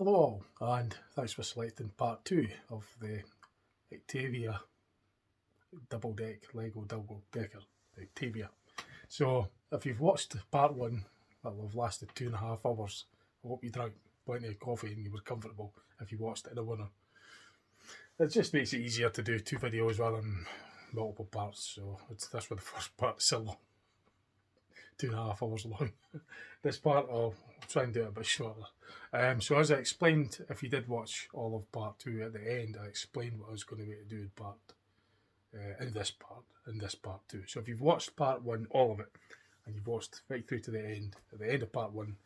Hello all, and thanks for selecting part 2 of the Octavia double-deck Lego double-decker Octavia. So if you've watched part 1, that will have lasted 2.5 hours. I hope you drank plenty of coffee and you were comfortable if you watched it in a winner. It just makes it easier to do 2 videos rather than multiple parts, so that's why the first part's so long. 2.5 hours long. This part I'll try and do it a bit shorter. So as I explained, if you did watch all of part 2 at the end, I explained what I was going to do in this part 2. So if you've watched part 1, all of it, and you've watched right through to the end, at the end of part 1,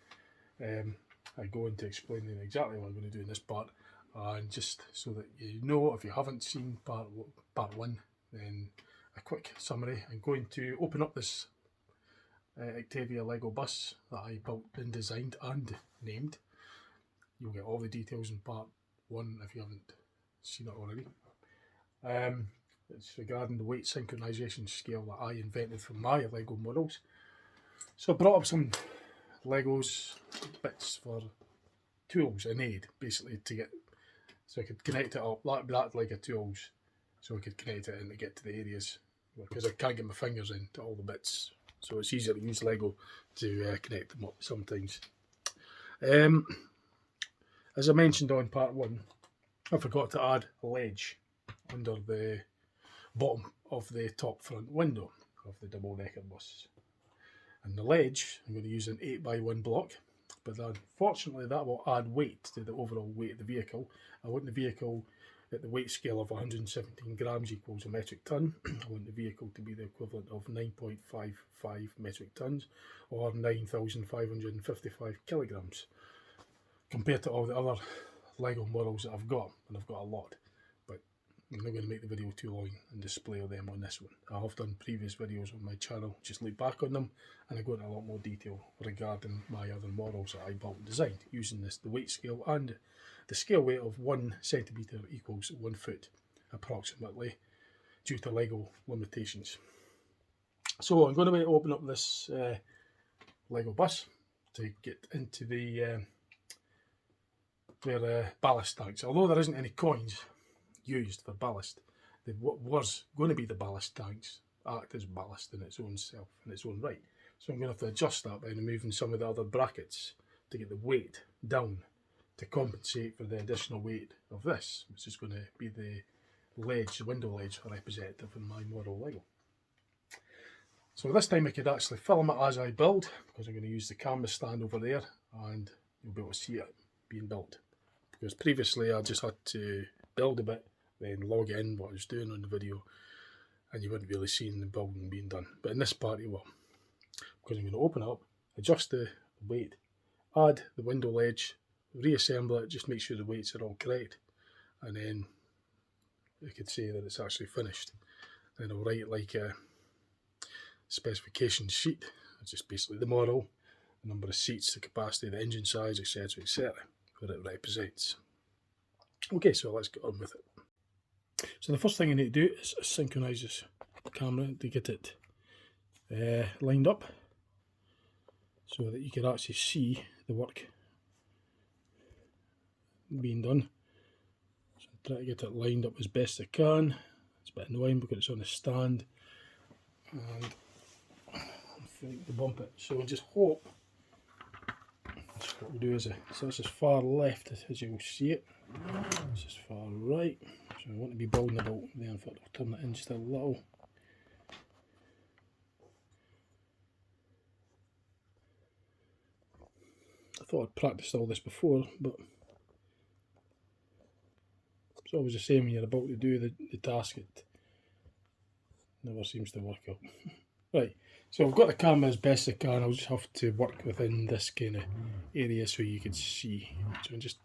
I go into explaining exactly what I'm going to do in this part, and just so that you know, if you haven't seen part 1, then a quick summary. I'm going to open up this Octavia Lego bus that I built and designed and named. You'll get all the details in part 1 if you haven't seen it already. It's regarding the weight synchronization scale that I invented for my Lego models. So I brought up some Legos bits for tools and aid, basically, to get, so I could connect it up like a tools, so I could connect it in to get to the areas, because I can't get my fingers into all the bits. So it's easier to use Lego to connect them up sometimes. As I mentioned on part 1, I forgot to add a ledge under the bottom of the top front window of the double-decker bus. And the ledge, I'm going to use an 8x1 block, but unfortunately that will add weight to the overall weight of the vehicle. I want the vehicle at the weight scale of 117 grams equals a metric ton. I want the vehicle to be the equivalent of 9.55 metric tons, or 9,555 kilograms, compared to all the other Lego models that I've got, and I've got a lot. But I'm not going to make the video too long and display them on this one. I have done previous videos on my channel, just look back on them, and I go into a lot more detail regarding my other models that I built and designed using the weight scale and the scale weight of 1 centimetre equals 1 foot approximately, due to Lego limitations. So I'm going to open up this Lego bus to get into the where ballast tanks. Although there isn't any coins used for ballast, what was going to be the ballast tanks act as ballast in its own self, in its own right. So I'm going to have to adjust that by removing some of the other brackets to get the weight down, to compensate for the additional weight of this, which is going to be the ledge, the window ledge representative in my model Lego. So this time I could actually film it as I build, because I'm going to use the camera stand over there, and you'll be able to see it being built. Because previously I just had to build a bit, then log in what I was doing on the video, and you wouldn't really see the building being done. But in this part you will, because I'm going to open it up, adjust the weight, add the window ledge, reassemble it, just make sure the weights are all correct, and then I could say that it's actually finished. Then I'll write like a specification sheet. It's just basically the model, the number of seats, the capacity, the engine size, etc, etc, what it represents. Okay, so let's get on with it. So the first thing I need to do is synchronise this camera to get it lined up, so that you can actually see the work being done. So I try to get it lined up as best I can. It's a bit annoying because it's on a stand and I think to bump it. So I just hope, that's what we do is so this is far left as you will see it. This is far right. So I want to be building about there. In fact, I'll turn it in just a little. I thought I'd practiced all this before, but it's always the same when you're about to do the task. It never seems to work out. Right, so I've got the camera as best I can. I'll just have to work within this kind of area so you can see. So I'm just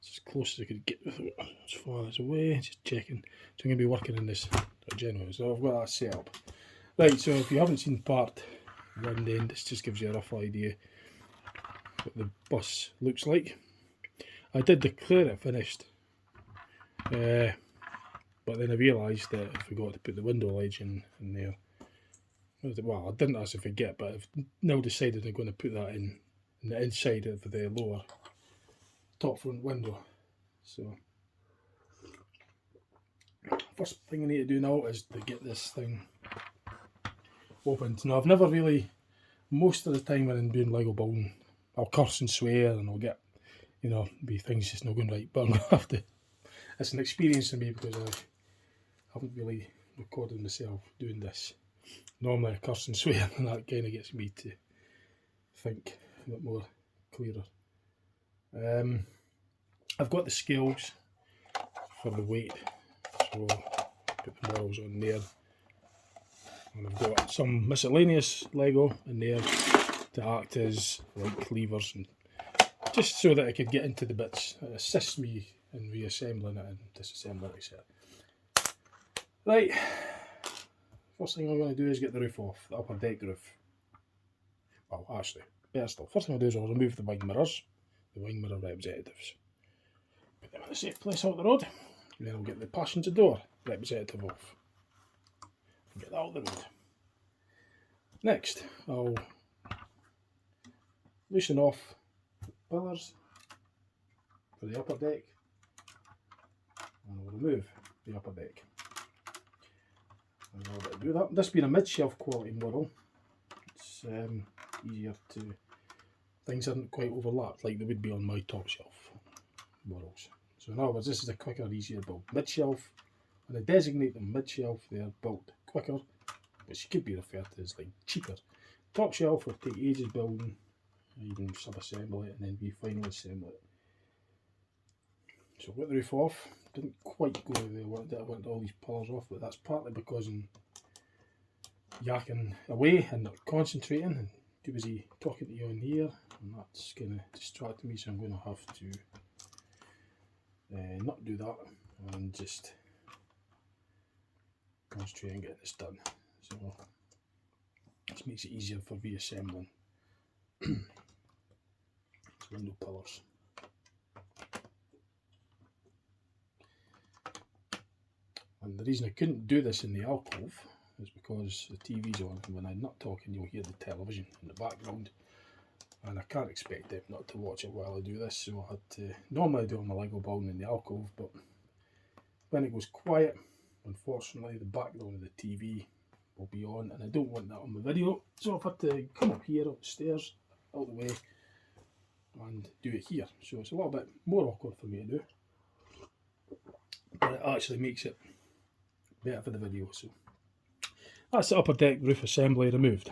as close as I could get as far as away, just checking. So I'm going to be working in this general. So I've got that set up. Right, so if you haven't seen part 1, then this just gives you a rough idea what the bus looks like. I did declare it finished, but then I realised that I forgot to put the window ledge in there. Well, I didn't actually forget, but I've now decided I'm going to put that in the inside of the lower top front window. So first thing I need to do now is to get this thing opened. Now I've never really, most of the time when I'm doing Lego building, I'll curse and swear and I'll get, you know, be things just not going right, but I'm going to have to, it's an experience for me because I haven't really recorded myself doing this. Normally I curse and swear and that kind of gets me to think a bit more clearer. I've got the scales for the weight, so put the models on there, and I've got some miscellaneous Lego in there to act as like levers, and just so that I could get into the bits. It assists me in reassembling it and disassembling it, etc. Right, first thing I'm going to do is get the roof off, the upper deck roof. Well, actually, better still, first thing I'll do is I'll remove the wing mirrors, the wing mirror representatives. Put them in a safe place out the road, and then I'll get the passenger door representative off. Get that out the road. Next, I'll loosen off the pillars for the upper deck, and I'll remove the upper deck. And I'll do that. This being a mid-shelf quality model, it's easier to, things aren't quite overlapped like they would be on my top shelf models. So in other words, this is a quicker, easier build. Mid-shelf, when I designate them mid-shelf, they're built quicker, which could be referred to as like cheaper. Top shelf will take ages building, even sub-assemble it and then re-final assemble it. So I've got the roof off. Didn't quite go the way I wanted all these pillars off, but that's partly because I'm yakking away and not concentrating and too busy talking to you on here, and that's going to distract me, so I'm going to have to not do that and just concentrate on getting this done. So this makes it easier for reassembling. Window pillars. And the reason I couldn't do this in the alcove is because the TV's on, and when I'm not talking you'll hear the television in the background, and I can't expect them not to watch it while I do this, so I had to, normally I do my Lego building in the alcove, but when it goes quiet, unfortunately the background of the TV will be on, and I don't want that on my video, so I've had to come up here, up the stairs, out the way, and do it here. So it's a little bit more awkward for me to do, but it actually makes it better for the video. So that's the upper deck roof assembly removed.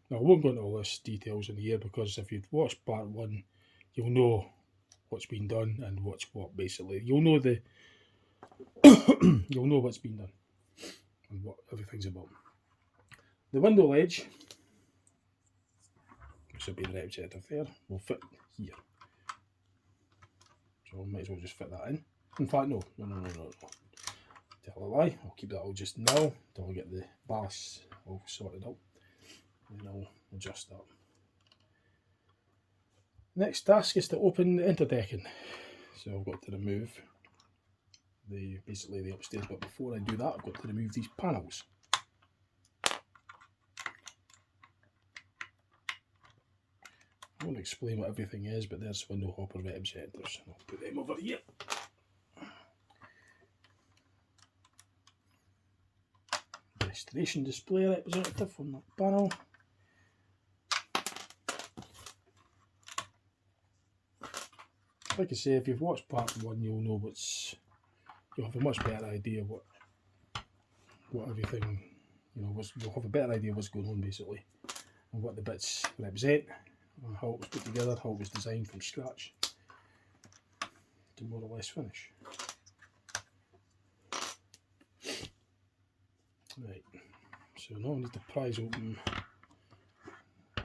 Now I won't go into all this details in here because if you've watched part 1 you'll know what's been done and what's what, basically. You'll know the you'll know what's been done and what everything's about. The window ledge, which will be the representative there, will fit here. So I might as well just fit that in. In fact, no. Tell a lie, I'll keep that all just now until I get the ballast all sorted out. And I'll adjust that. Next task is to open the interdecking. So I've got to remove basically the upstairs, but before I do that I've got to remove these panels. I won't explain what everything is, but there's window hopper representatives. I'll put them over here. Destination display representative on that panel. Like I say, if you've watched part 1 you'll know you'll have a much better idea what everything, you know, you'll have a better idea what's going on basically, and what the bits represent, and how it was put together, how it was designed from scratch to more or less finish. Right, so now I need to prise open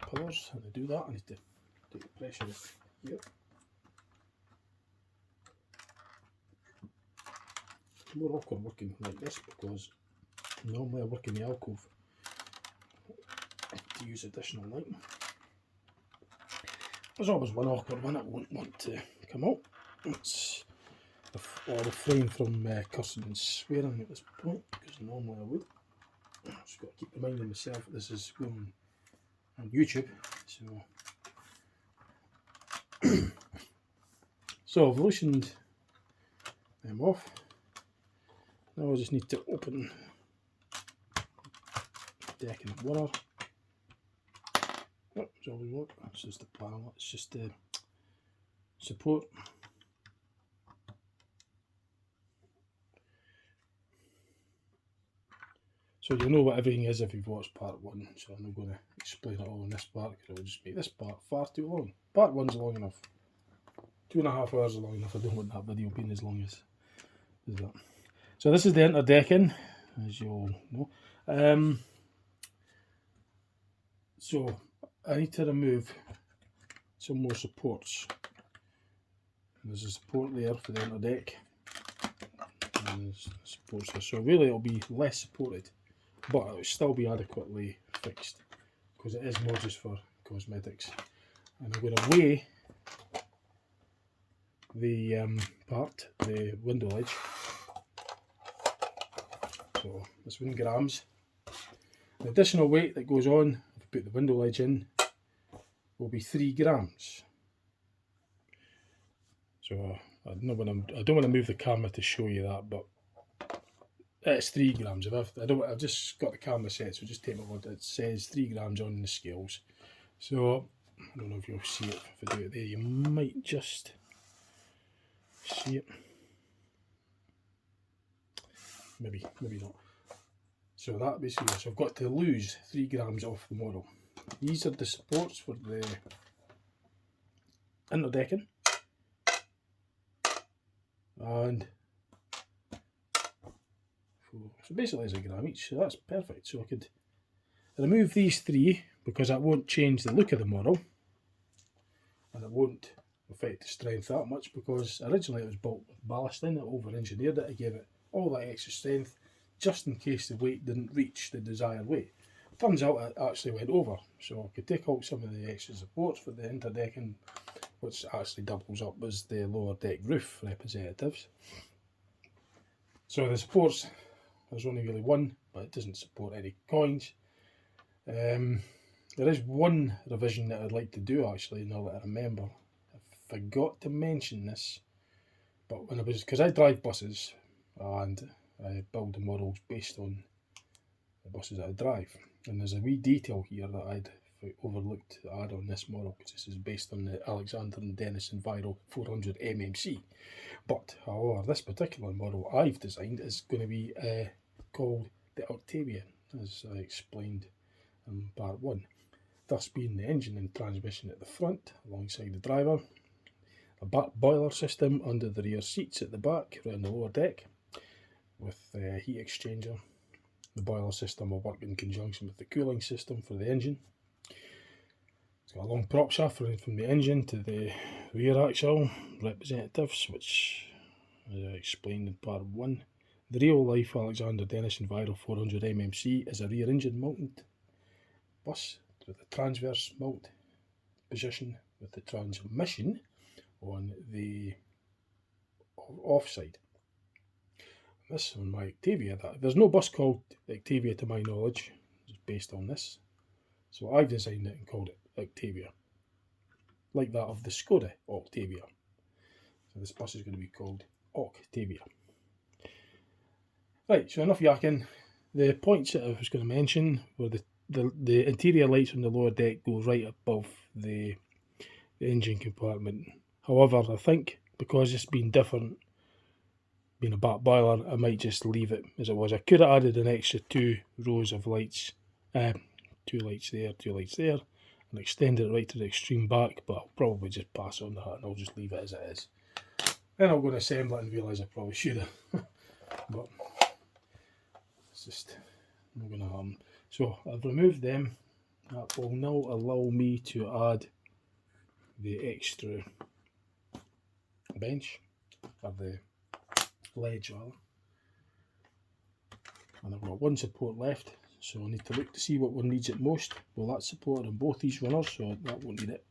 pillars, and to do that I need to take the pressure off here. It's more awkward working like this because normally I work in the alcove. I have to use additional lighting. There's always one awkward one I won't want to come out. I'll refrain from cursing and swearing at this point because normally I would. I've just got to keep reminding myself that this is going on YouTube, so So I've loosened them off. Now I just need to open the deck and winner. Oh, it's always work. That's just the panel, it's just the support. So you'll know what everything is if you've watched part 1, so I'm not going to explain it all in this part because it'll just make this part far too long. Part 1's long enough. 2.5 hours is long enough. I don't want that video being as long as that. So this is the interdecking, as you all know. So I need to remove some more supports. There's a support there for the interdeck, and there's supports there. So really it'll be less supported, but it'll still be adequately fixed because it is more just for cosmetics. And I'm going to weigh the part, the window ledge. So this 1 grams. The additional weight that goes on if you put the window ledge in will be 3 grams. So I don't want to move the camera to show you that, but it's 3 grams. I've just got the camera set, so just take my word. It says 3 grams on the scales. So I don't know if you'll see it. If I do it there, you might just see it. Maybe not. So that basically, so I've got to lose 3 grams off the model. These are the supports for the interdecking, and so basically it's a gram each, so that's perfect. So I could remove these 3 because that won't change the look of the model, and it won't affect the strength that much because originally it was built with ballast in it, over-engineered it, I gave it all that extra strength just in case the weight didn't reach the desired weight. Turns out it actually went over, so I could take out some of the extra supports for the interdecking, which actually doubles up as the lower deck roof representatives. So the supports, there's only really 1, but it doesn't support any coins. There is 1 revision that I'd like to do actually, now that I remember. I forgot to mention this, but when because I drive buses and I build the models based on the buses that I drive, and there's a wee detail here that I'd overlooked to add on this model because this is based on the Alexander and Dennis Enviro 400 MMC. But however, this particular model I've designed is going to be called the Octavia, as I explained in part 1. Thus being the engine and transmission at the front alongside the driver, a back boiler system under the rear seats at the back around the lower deck with the heat exchanger. The boiler system will work in conjunction with the cooling system for the engine. It's got a long prop shaft running from the engine to the rear axle representatives, which as I explained in part 1. The real life Alexander Dennis Enviro 400 MMC is a rear engine mounted bus with a transverse mount position with the transmission on the offside. This on my Octavia, there's no bus called Octavia to my knowledge, it's based on this. So I've designed it and called it Octavia, like that of the Skoda Octavia. So this bus is going to be called Octavia. Right, so enough yakking. The points that I was going to mention were the interior lights on the lower deck go right above the engine compartment. However, I think because it's been different, being a back boiler, I might just leave it as it was. I could have added an extra 2 rows of lights, 2 lights there, 2 lights there, and extended it right to the extreme back, but I'll probably just pass on that and I'll just leave it as it is. Then I'll go and assemble it and realise I probably should have, but it's just not going to happen. So I've removed them. That will now allow me to add the extra bench, or the ledge rather. And I've got 1 support left, so I need to look to see what one needs it most. Well, that's supported on both these runners, so that won't need it.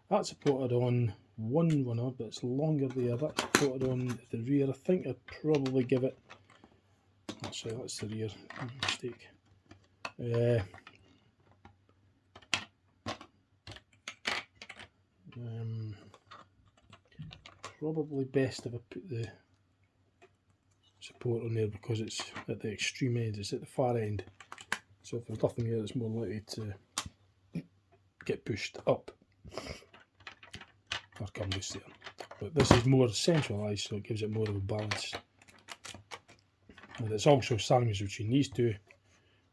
That's supported on 1 runner, but it's longer there. That's supported on the rear. I think I'd probably give it, actually that's the rear, mistake. probably best if I put the support on there because it's at the extreme end, it's at the far end. So if there's nothing there, it's more likely to get pushed up or come loose there. But this is more centralised, so it gives it more of a balance. And it's also sandwiched between these two,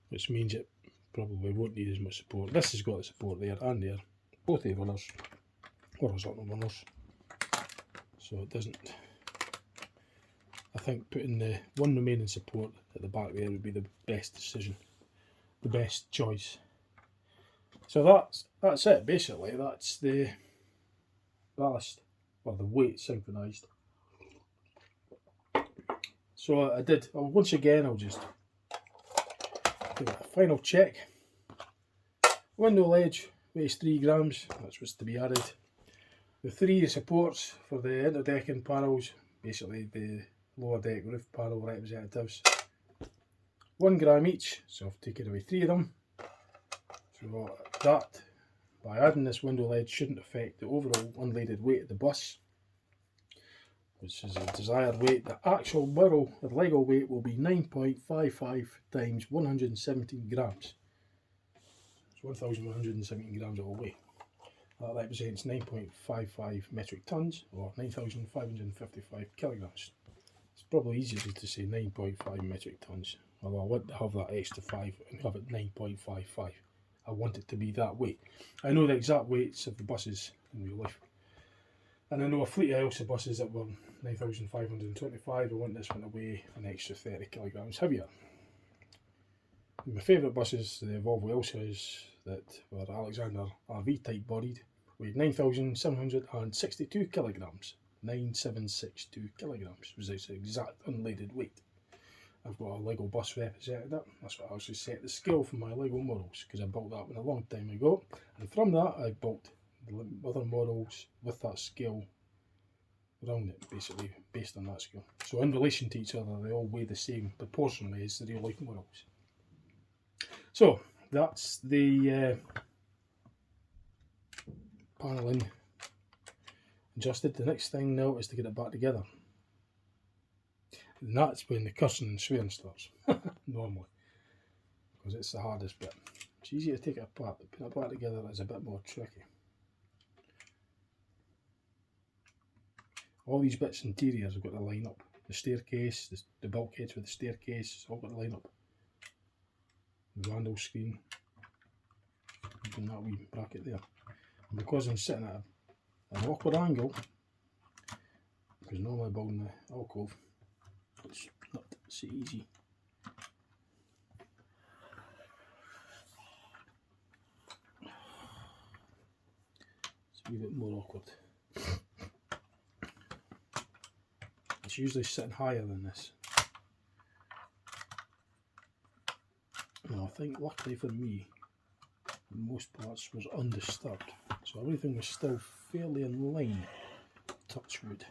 which means it probably won't need as much support. This has got the support there and there, both the runners, horizontal runners. So it doesn't. I think putting the one remaining support at the back there would be the best decision, the best choice. So that's it basically. That's the ballast or the weight synchronised. So once again I'll just give it a final check. Window ledge weighs 3 grams, that's what's to be added. The 3 supports for the interdecking panels, basically the lower deck roof panel representatives, 1 gram each, so I've taken away 3 of them. So that, by adding this window ledge, shouldn't affect the overall unladed weight of the bus, which is a desired weight. The actual barrel of Lego weight will be 9.55 times 117 grams. It's 1,117 grams it will weigh. That represents 9.55 metric tons, or 9,555 kilograms. It's probably easier to say 9.5 metric tons, although I want to have that extra 5 and have it 9.55. I want it to be that weight. I know the exact weights of the buses in real life. And I know a fleet of Elsa buses that were 9,525. I want this one to weigh an extra 30 kilograms heavier. My favourite buses, the Volvo Elsas that were Alexander RV type bodied, weighed 9,762 kilograms. 9,762 kilograms was its exact unladed weight. I've got a Lego bus represented that. That's what I actually set the scale for my Lego models, because I built that one a long time ago, and from that I built the other models with that scale around it, basically based on that scale. So in relation to each other, they all weigh the same proportionally as the real life models. So that's the panelling adjusted. The next thing now is to get it back together. And that's when the cursing and swearing starts, normally, because it's the hardest bit. It's easy to take it apart, but putting it back together is a bit more tricky. All these bits interiors have got to line up. The staircase, the bulkheads with the staircase, it's all got to line up. The vandal screen, and that wee bracket there. And because I'm sitting at an awkward angle, because normally building the alcove, it's not so easy. It's a wee bit more awkward. It's usually sitting higher than this. Now I think luckily for me, most parts was undisturbed, so everything was still fairly in line. Touch wood.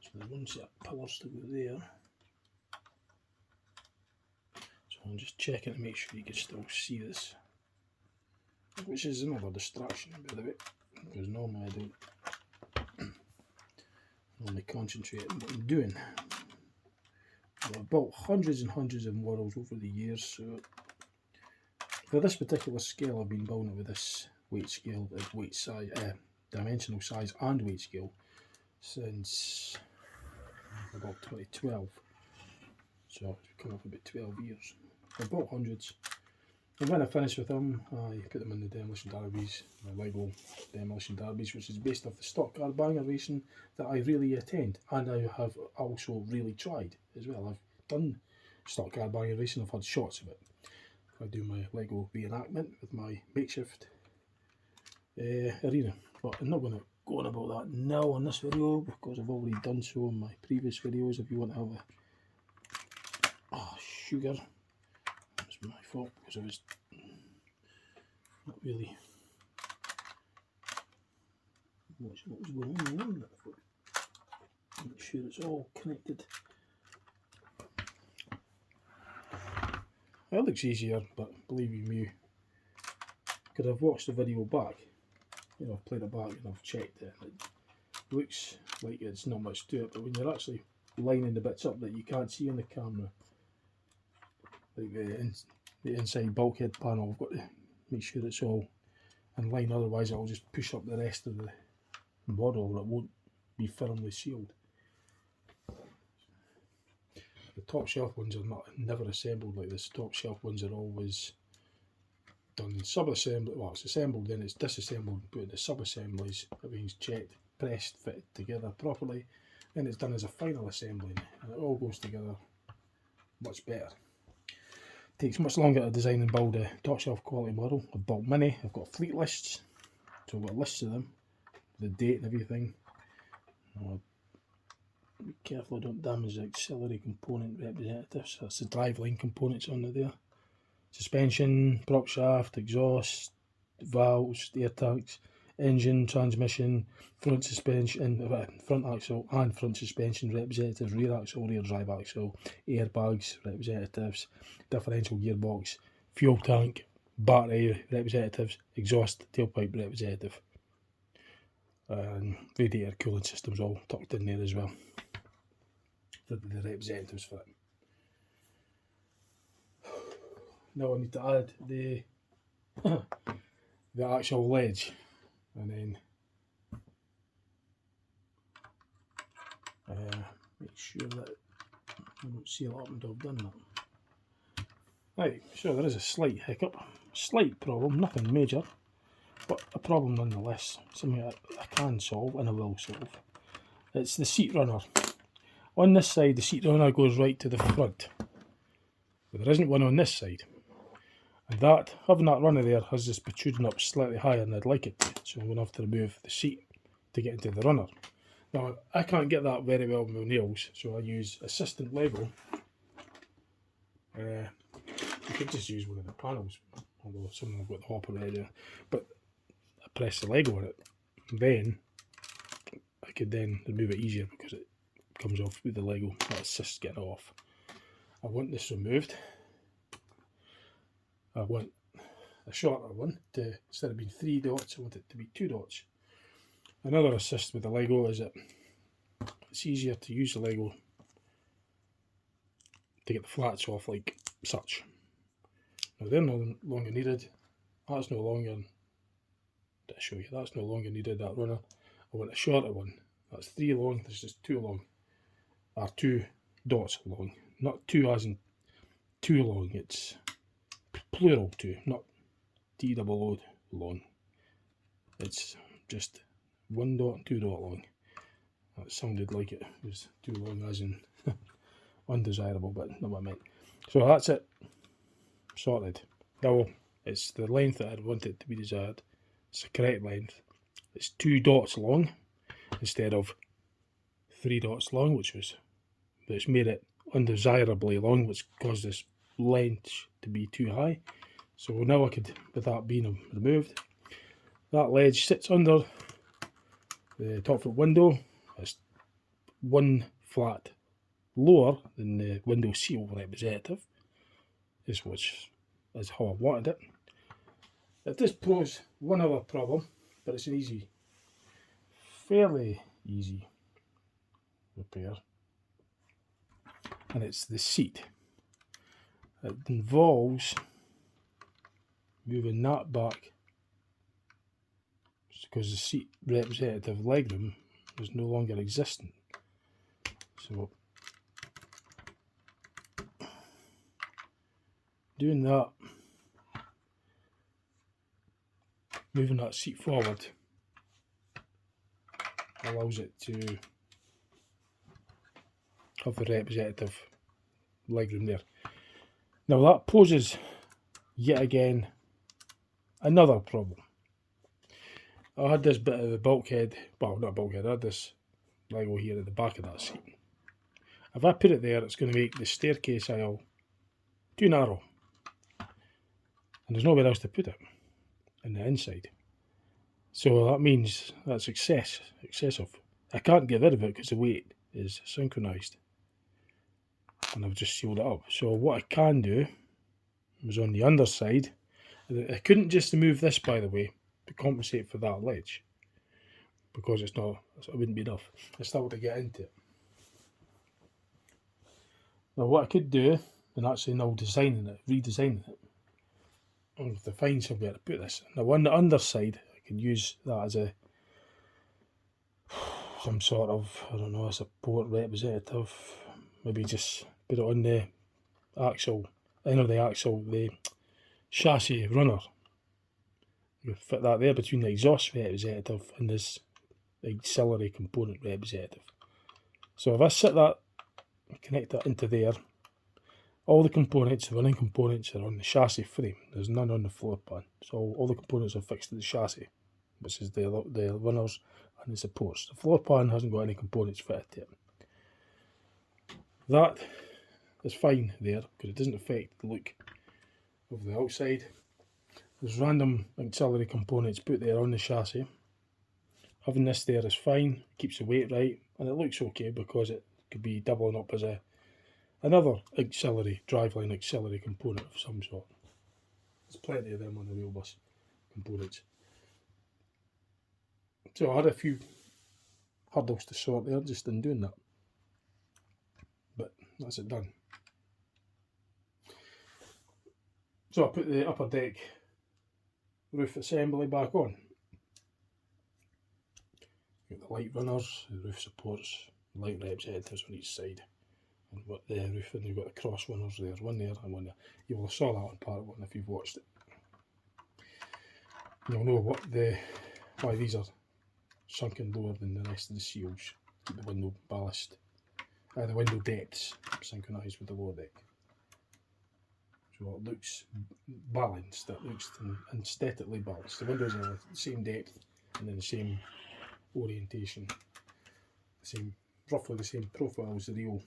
So there's one set of pillars to go there. So I'm just checking to make sure you can still see this, which is another distraction by the way, because normally I don't only concentrate on what I'm doing. I've built hundreds and hundreds of models over the years, so for this particular scale I've been building it with this weight scale, weight size, dimensional size and weight scale since about 2012, so it's come up about 12 years. I've built hundreds, and when I finish with them I put them in the demolition derbies, my Lego demolition derbies, which is based off the stock car banger racing that I really attend, and I have also really tried as well. I've done stock car banger racing, I've had shots of it. I do my Lego reenactment with my makeshift arena, but I'm not going to go on about that now on this video because I've already done so in my previous videos. If you want to have a sugar, that's my fault because I was not really watching what was going on around that foot. Make sure it's all connected. It looks easier, but believe you me, because I've watched the video back, you know, I've played it back and I've checked it, and it looks like it's not much to it, but when you're actually lining the bits up that you can't see on the camera, like the inside bulkhead panel, I've got to make sure it's all in line, otherwise it'll just push up the rest of the model and it won't be firmly sealed. The top shelf ones are never assembled like this. Top shelf ones are always done sub-assembly. Well, it's assembled, then it's disassembled, put into sub-assemblies, everything's checked, pressed, fitted together properly, then it's done as a final assembly, and it all goes together much better. Takes much longer to design and build a top shelf quality model. I've built many, I've got fleet lists, so I've got lists of them, the date and everything. Be careful I don't damage the auxiliary component representatives. That's the driveline components under there. Suspension, prop shaft, exhaust, valves, air tanks, engine, transmission, front suspension, front axle and front suspension representatives, rear axle, rear drive axle, airbags representatives, differential gearbox, fuel tank, battery representatives, exhaust, tailpipe representative, and radiator cooling systems all tucked in there as well. The representatives for it. Now I need to add the the actual ledge, and then make sure that I don't seal it up until I've done that. Right, so there is a slight hiccup, slight problem, nothing major, but a problem nonetheless, something I can solve and I will solve. It's the seat runner. On this side, the seat runner goes right to the front, but there isn't one on this side. And that, having that runner there, has this protruding up slightly higher than I'd like it to, so I'm going to have to remove the seat to get into the runner. Now, I can't get that very well with my nails, so I use assistant Lego. You could just use one of the panels, although some of them have got the hopper right there. But I press the Lego on it, and then I could then remove it easier because it comes off with the Lego. That assists getting it off. I want this removed. I want a shorter one to, instead of being 3 dots, I want it to be 2 dots. Another assist with the Lego is that it's easier to use the Lego to get the flats off like such. Now they're no longer needed. That's no longer, did I show you? That's no longer needed, that runner. I want a shorter one. That's 3 long, this is 2 long. Or 2 dots long. Not 2 as in 2 long, it's plural 2, not D-double-O long. It's just 1 dot, 2 dot long. That sounded like it was too long as in undesirable, but not what I meant. So that's it, sorted. Now it's the length that I want it to be desired. It's the correct length. It's 2 dots long instead of 3 dots long, which made it undesirably long, which caused this length to be too high. So now I could, with that being removed, that ledge sits under the top foot window. It's 1 flat lower than the window seal representative, which is how I wanted it. It does pose one other problem, but it's an fairly easy repair, and it's the seat. It involves moving that back because the seat representative legroom is no longer existent. So doing that, moving that seat forward, allows it to have the representative legroom there. Now that poses, yet again, another problem. I had this bit of the bulkhead, well not bulkhead, I had this Lego here at the back of that seat. If I put it there, it's going to make the staircase aisle too narrow. And there's nowhere else to put it in the inside. So that means that's excessive. I can't get rid of it because the weight is synchronised. And I've just sealed it up. So what I can do was on the underside. I couldn't just remove this, by the way, to compensate for that ledge, because it wouldn't be enough. I still had to get into it. Now what I could do, and actually now redesigning it, I have to find somewhere to put this. Now on the underside, I can use that as some sort of, I don't know, a support representative. Maybe just put it on the axle, the chassis runner. You fit that there between the exhaust representative and this auxiliary component representative. So if I set that, connect that into there, all the components, the running components, are on the chassis frame. There's none on the floor pan. So all the components are fixed to the chassis, which is the runners and the supports. The floor pan hasn't got any components fitted to it. That is fine there, because it doesn't affect the look of the outside. There's random auxiliary components put there on the chassis. Having this there is fine, keeps the weight right, and it looks okay because it could be doubling up as another driveline auxiliary component of some sort. There's plenty of them on the wheelbus components. So I had a few hurdles to sort there just in doing that. But that's it done. So I put the upper deck roof assembly back on. Got the light runners, the roof supports, light representatives on each side. And what the roof, and you've got the cross runners there, one there and one there. You will have saw that on part one if you've watched it. You'll know why these are sunken lower than the rest of the seals. Keep the window ballast, the window depths synchronised with the lower deck. So it looks balanced, it looks aesthetically balanced. The windows are the same depth and then the same orientation, roughly the same profile as the real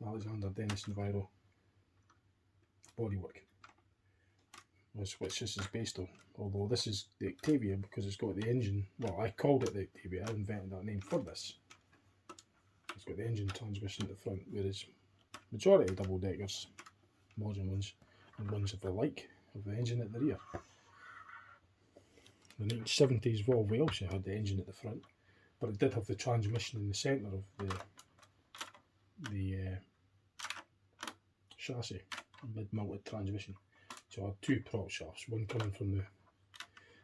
Alexander Dennis Enviro bodywork, which this is based on. Although this is the Octavia because it's got the engine, well, I called it the Octavia, I invented that name for this. It's got the engine transmission at the front, whereas majority of double deckers, modern ones, and ones of the like, have the engine at the rear. The 1970s Volvo also had the engine at the front, but it did have the transmission in the centre of the chassis, mid-mounted transmission. So I had two prop shafts, one coming from the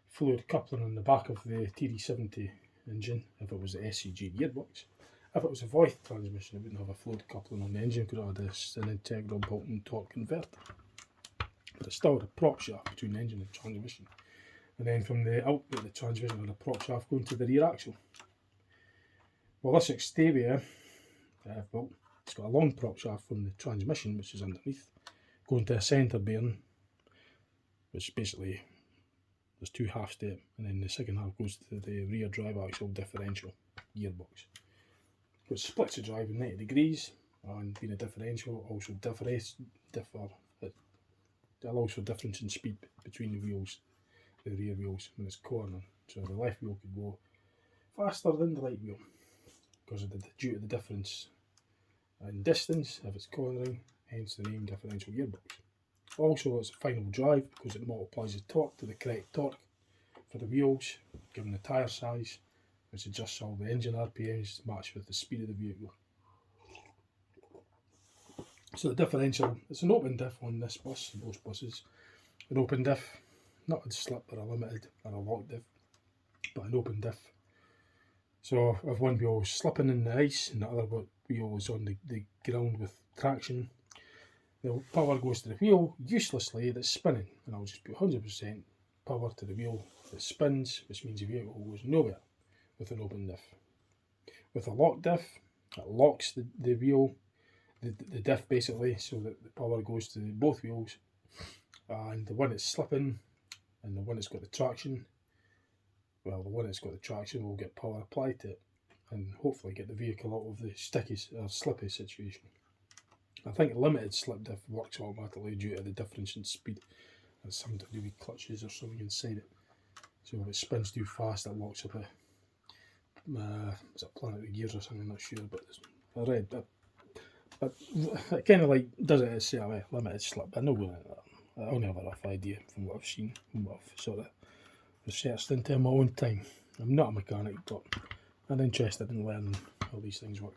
fluid coupling on the back of the TD70 engine, if it was the SCG gearbox. If it was a Voith transmission, it wouldn't have a fluid coupling on the engine because it had an integral Bolton torque converter. But it still had a prop shaft between the engine and transmission. And then from the output of the transmission, had a prop shaft going to the rear axle. Well, this Octavia that I've built, it's got a long prop shaft from the transmission, which is underneath, going to a centre bearing, which basically there's two halves to it, and then the second half goes to the rear drive axle differential gearbox, which splits the drive in 90 degrees, and being a differential also it allows for difference in speed between the wheels, the rear wheels, when it's cornering. So the left wheel could go faster than the right wheel because due to the difference in distance if it's cornering, hence the name differential gearbox. Also, it's a final drive because it multiplies the torque to the correct torque for the wheels, given the tyre size, which adjusts all the engine RPMs to match with the speed of the vehicle. So the differential, it's an open diff on this bus, most buses. An open diff, not a slip or a limited or a lock diff, but an open diff. So if one wheel is slipping in the ice and the other wheel is on the ground with traction, the power goes to the wheel uselessly that's spinning, and I'll just put 100% power to the wheel that spins, which means the vehicle goes nowhere with an open diff. With a lock diff, it locks the wheel, the diff basically, so that the power goes to both wheels, and the one that's slipping and the one that's got the traction, well, the one that's got the traction will get power applied to it and hopefully get the vehicle out of the sticky or slippy situation. I think a limited slip diff works automatically due to the difference in speed. There's something to do with clutches or something inside it. So if it spins too fast, it locks up is it planetary gears or something, I'm not sure, but I read that. But it kind of like does it as a limited slip, but I'm not going into that. I only have a rough idea from what I've seen and what I've sort of researched into in my own time. I'm not a mechanic, but I'm interested in learning how these things work.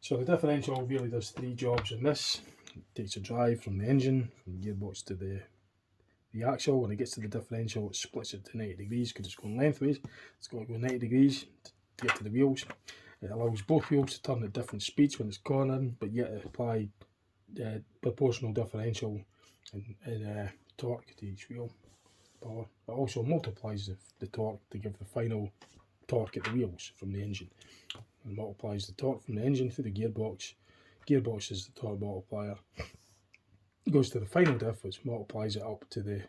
So the differential really does 3 jobs in this. It takes a drive from the engine, from the gearbox to the axle. When it gets to the differential, it splits it to 90 degrees because it's going lengthways. It's got to go 90 degrees to get to the wheels. It allows both wheels to turn at different speeds when it's cornering, but yet apply proportional differential and torque to each wheel. Power. It also multiplies the torque to give the final torque at the wheels from the engine. It multiplies the torque from the engine through the gearbox. Gearbox is the torque multiplier. It goes to the final diff, which multiplies it up to the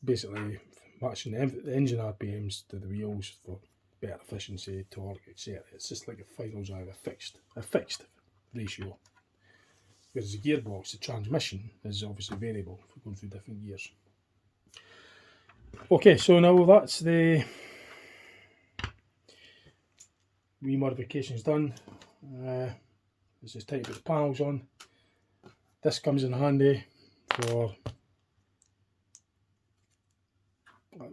basically matching the engine RPMs to the wheels for better efficiency, torque, etc. It's just like a final drive, a fixed ratio. Whereas the gearbox, the transmission, is obviously variable if we're going through different gears. Okay, so now that's the remodifications done. Let's just tighten the panels on. This comes in handy for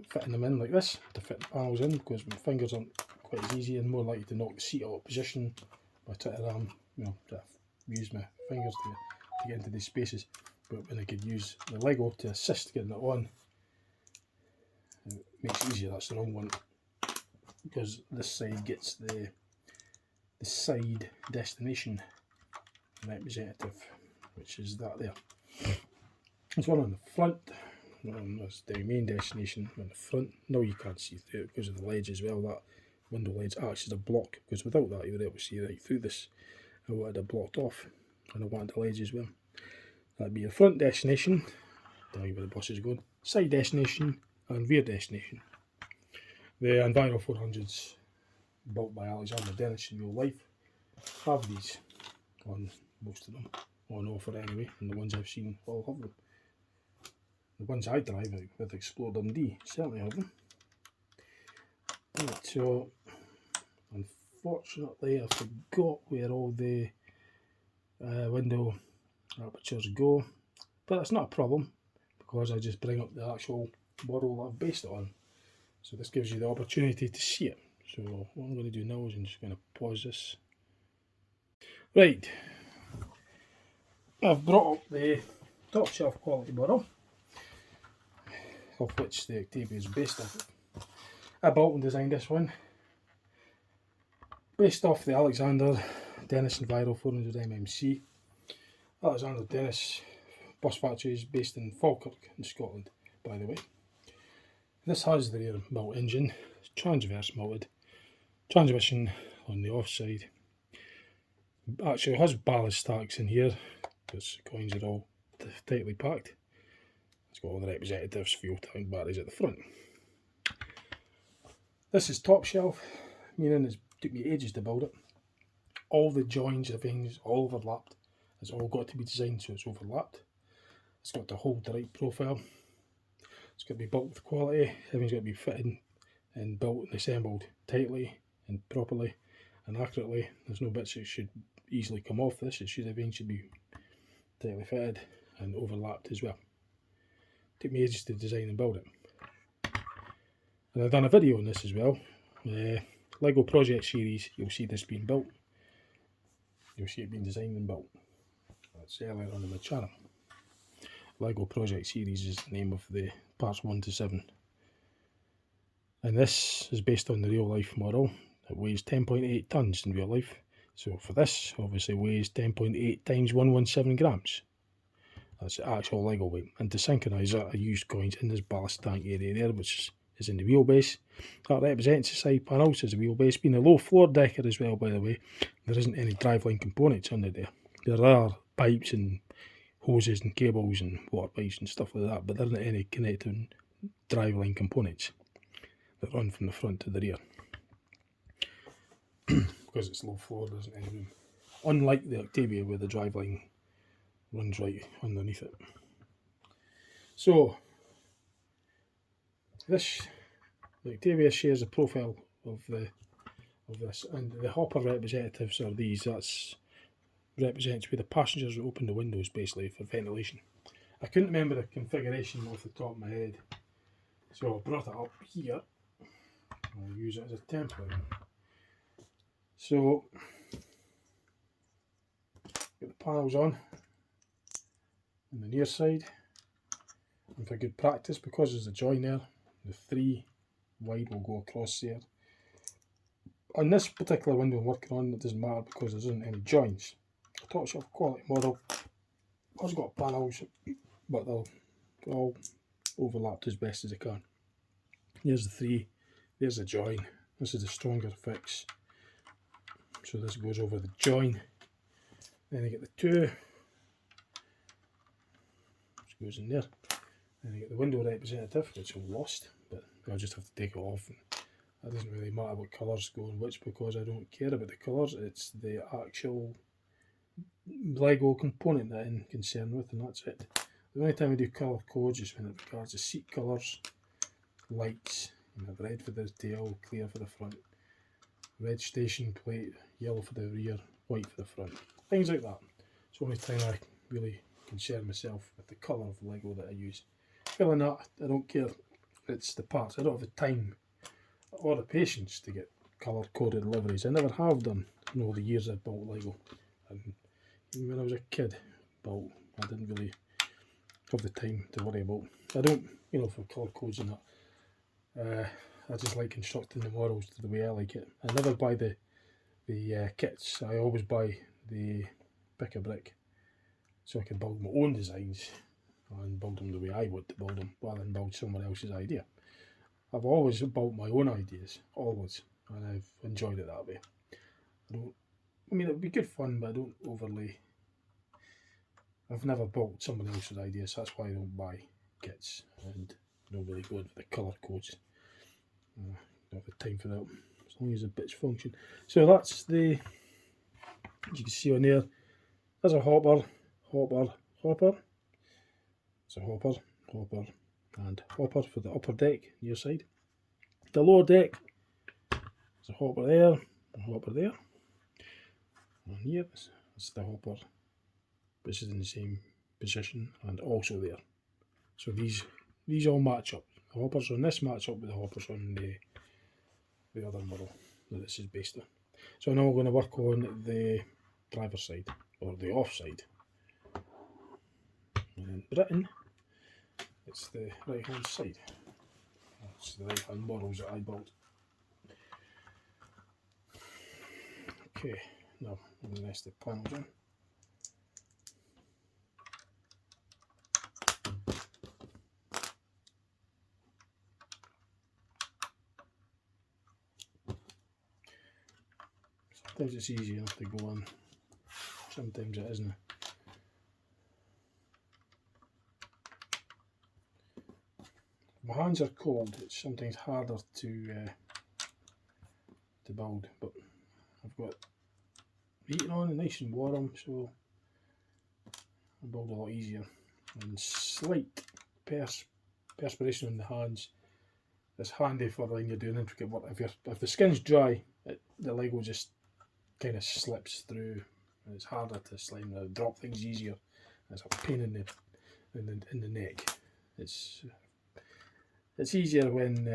fitting them in like this, to fit the panels in, because my fingers aren't quite as easy and more likely to knock the seat out of position by trying to use my fingers to get into these spaces. But when I could use the Lego to assist getting it on, it makes it easier. That's the wrong one, because this side gets the side destination representative, which is that there. There's one on the front. That's the main destination on the front. No, you can't see through it because of the ledge as well. That window ledge acts as a block, because without that you would able to see right through this. I wanted it blocked off, and I wanted the ledge as well. That'd be your front destination, tell you where the bus is going, side destination and rear destination. The Enviro 400s, built by Alexander Dennis in real life, have these on most of them, on offer anyway, and the ones I've seen all have them. The ones I drive with Explode MD certainly have them. Right, so unfortunately I forgot where all the window apertures go, but that's not a problem because I just bring up the actual model that I've based it on. So this gives you the opportunity to see it. So what I'm going to do now is I'm just going to pause this. Right, I've brought up the top shelf quality model, of which the Octavia is based off. I built and designed this one, based off the Alexander Dennis Enviro 400 MMC. Alexander Dennis bus factory is based in Falkirk in Scotland, by the way. This has the rear mount engine, transverse mounted, transmission on the offside. Actually, it has ballast stacks in here because the coins are all tightly packed. It's got all the representatives, fuel tank, batteries at the front. This is top shelf, meaning it took me ages to build it. All the joins, everything's all overlapped. It's all got to be designed so it's overlapped. It's got to hold the right profile. It's got to be built with quality. Everything's got to be fitted and built and assembled tightly and properly and accurately. There's no bits that should easily come off this. Everything should be tightly fitted and overlapped as well. It took me ages to design and build it. And I've done a video on this as well. Lego project series, you'll see this being built. You'll see it being designed and built. That's earlier on in my channel. Lego project series is the name of the parts 1 to 7. And this is based on the real life model. It weighs 10.8 tons in real life. So for this, obviously weighs 10.8 times 117 grams. That's the actual Lego weight. And to synchronise that, I used coins in this ballast tank area there, which is in the wheelbase. That represents the side panels as a wheelbase. Being a low floor decker as well, by the way, there isn't any driveline components under there. There are pipes and hoses and cables and water pipes and stuff like that, but there aren't any connecting driveline components that run from the front to the rear. Because it's low floor, there isn't any room. Unlike the Octavia where the driveline runs right underneath it. So, the Octavia shares a profile of this, and the hopper representatives are these. That represents where the passengers open the windows basically for ventilation. I couldn't remember the configuration off the top of my head, so I brought it up here. I'll use it as a template. So, get the panels on the near side, and for good practice, because there's a join there, the 3 wide will go across there. On this particular window I'm working on, it doesn't matter because there isn't any joins. A top shelf quality model has got panels, but they'll all overlapped as best as I can. Here's the 3, there's the join, this is the stronger fix, so this goes over the join. Then I get the 2, which goes in there. Then I get the window representative, which I've lost, but I'll just have to take it off. And it doesn't really matter what colours go in which, because I don't care about the colours, it's the actual Lego component that I'm concerned with, and that's it. The only time I do colour codes is when it regards to seat colours, lights. You have red for the tail, clear for the front, red station plate, yellow for the rear, white for the front, things like that. It's the only time I really concern myself with the colour of Lego that I use. Other than that, I don't care. It's the parts. I don't have the time or the patience to get colour coded liveries. I never have done in all the years I've built Lego. And even when I was a kid, I didn't really have the time to worry about. I don't, for colour codes and that. I just like constructing the models the way I like it. I never buy the kits. I always buy the pick a brick, so I can build my own designs and build them the way I want to build them, rather than build someone else's idea. I've always built my own ideas, always, and I've enjoyed it that way. I mean, it would be good fun, but I don't overly. I've never built someone else's ideas, so that's why I don't buy kits and don't really go for the colour codes. Don't have the time for that, as long as the bits function. So that's the, as you can see on there, there's a hopper. It's a hopper, and hopper for the upper deck, near side. The lower deck, there's a hopper there, a hopper there. And here, it's the hopper, which is in the same position, and also there. So these all match up. The hoppers on this match up with the hoppers on the other model that this is based on. So now we're going to work on the driver's side, or the off side. And in Britain, it's the right hand side. That's the right hand models that I built. Okay, now I'm going to rest the panels in. Sometimes it's easy enough to go on, sometimes it isn't. My hands are cold, it's sometimes harder to build, but I've got heating on and nice and warm, so I build a lot easier. And slight perspiration on the hands is handy for when you're doing intricate work. If the skin's dry, the Lego just kind of slips through, and it's harder to slime. I drop things easier. It's a pain in the neck. It's easier when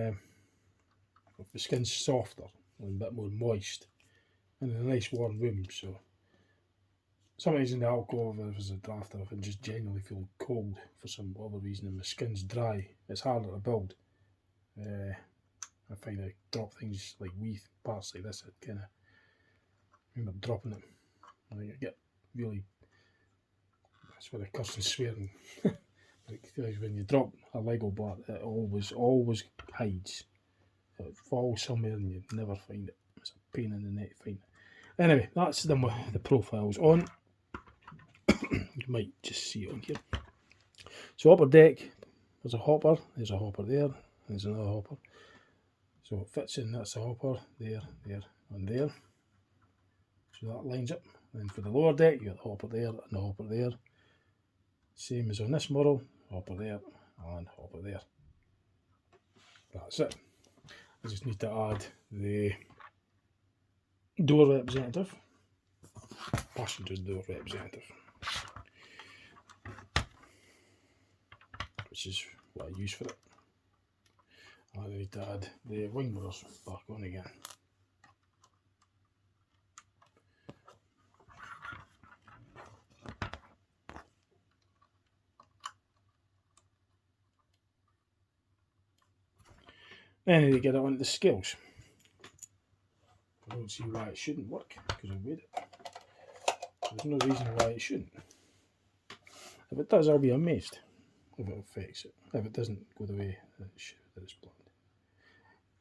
if the skin's softer and a bit more moist, and in a nice warm room. So sometimes in the alcove, if it's a draft, or if I just genuinely feel cold for some other reason, and my skin's dry, it's harder to build. I find I drop things like wee parts like this. I kind of end up dropping it. I get really, that's where I curse and swearing. Like, when you drop a Lego block, it always hides. It falls somewhere and you never find it. It's a pain in the neck to find it. Anyway, that's the profiles on. You might just see it on here. So upper deck, there's a hopper there, there's another hopper. So it fits in, that's a hopper, there, and there. So that lines up. And then for the lower deck, you got the hopper there and the hopper there. Same as on this model, hopper there and hopper there. That's it. I just need to add the door representative, passenger door representative. which is what I use for it. I need to add the wing mirrors back on again. Then I need to get it onto the scales. I don't see why it shouldn't work, because I've weighed it. There's no reason why it shouldn't. If it does, I'll be amazed if it affects it. If it doesn't go the way that it's planned.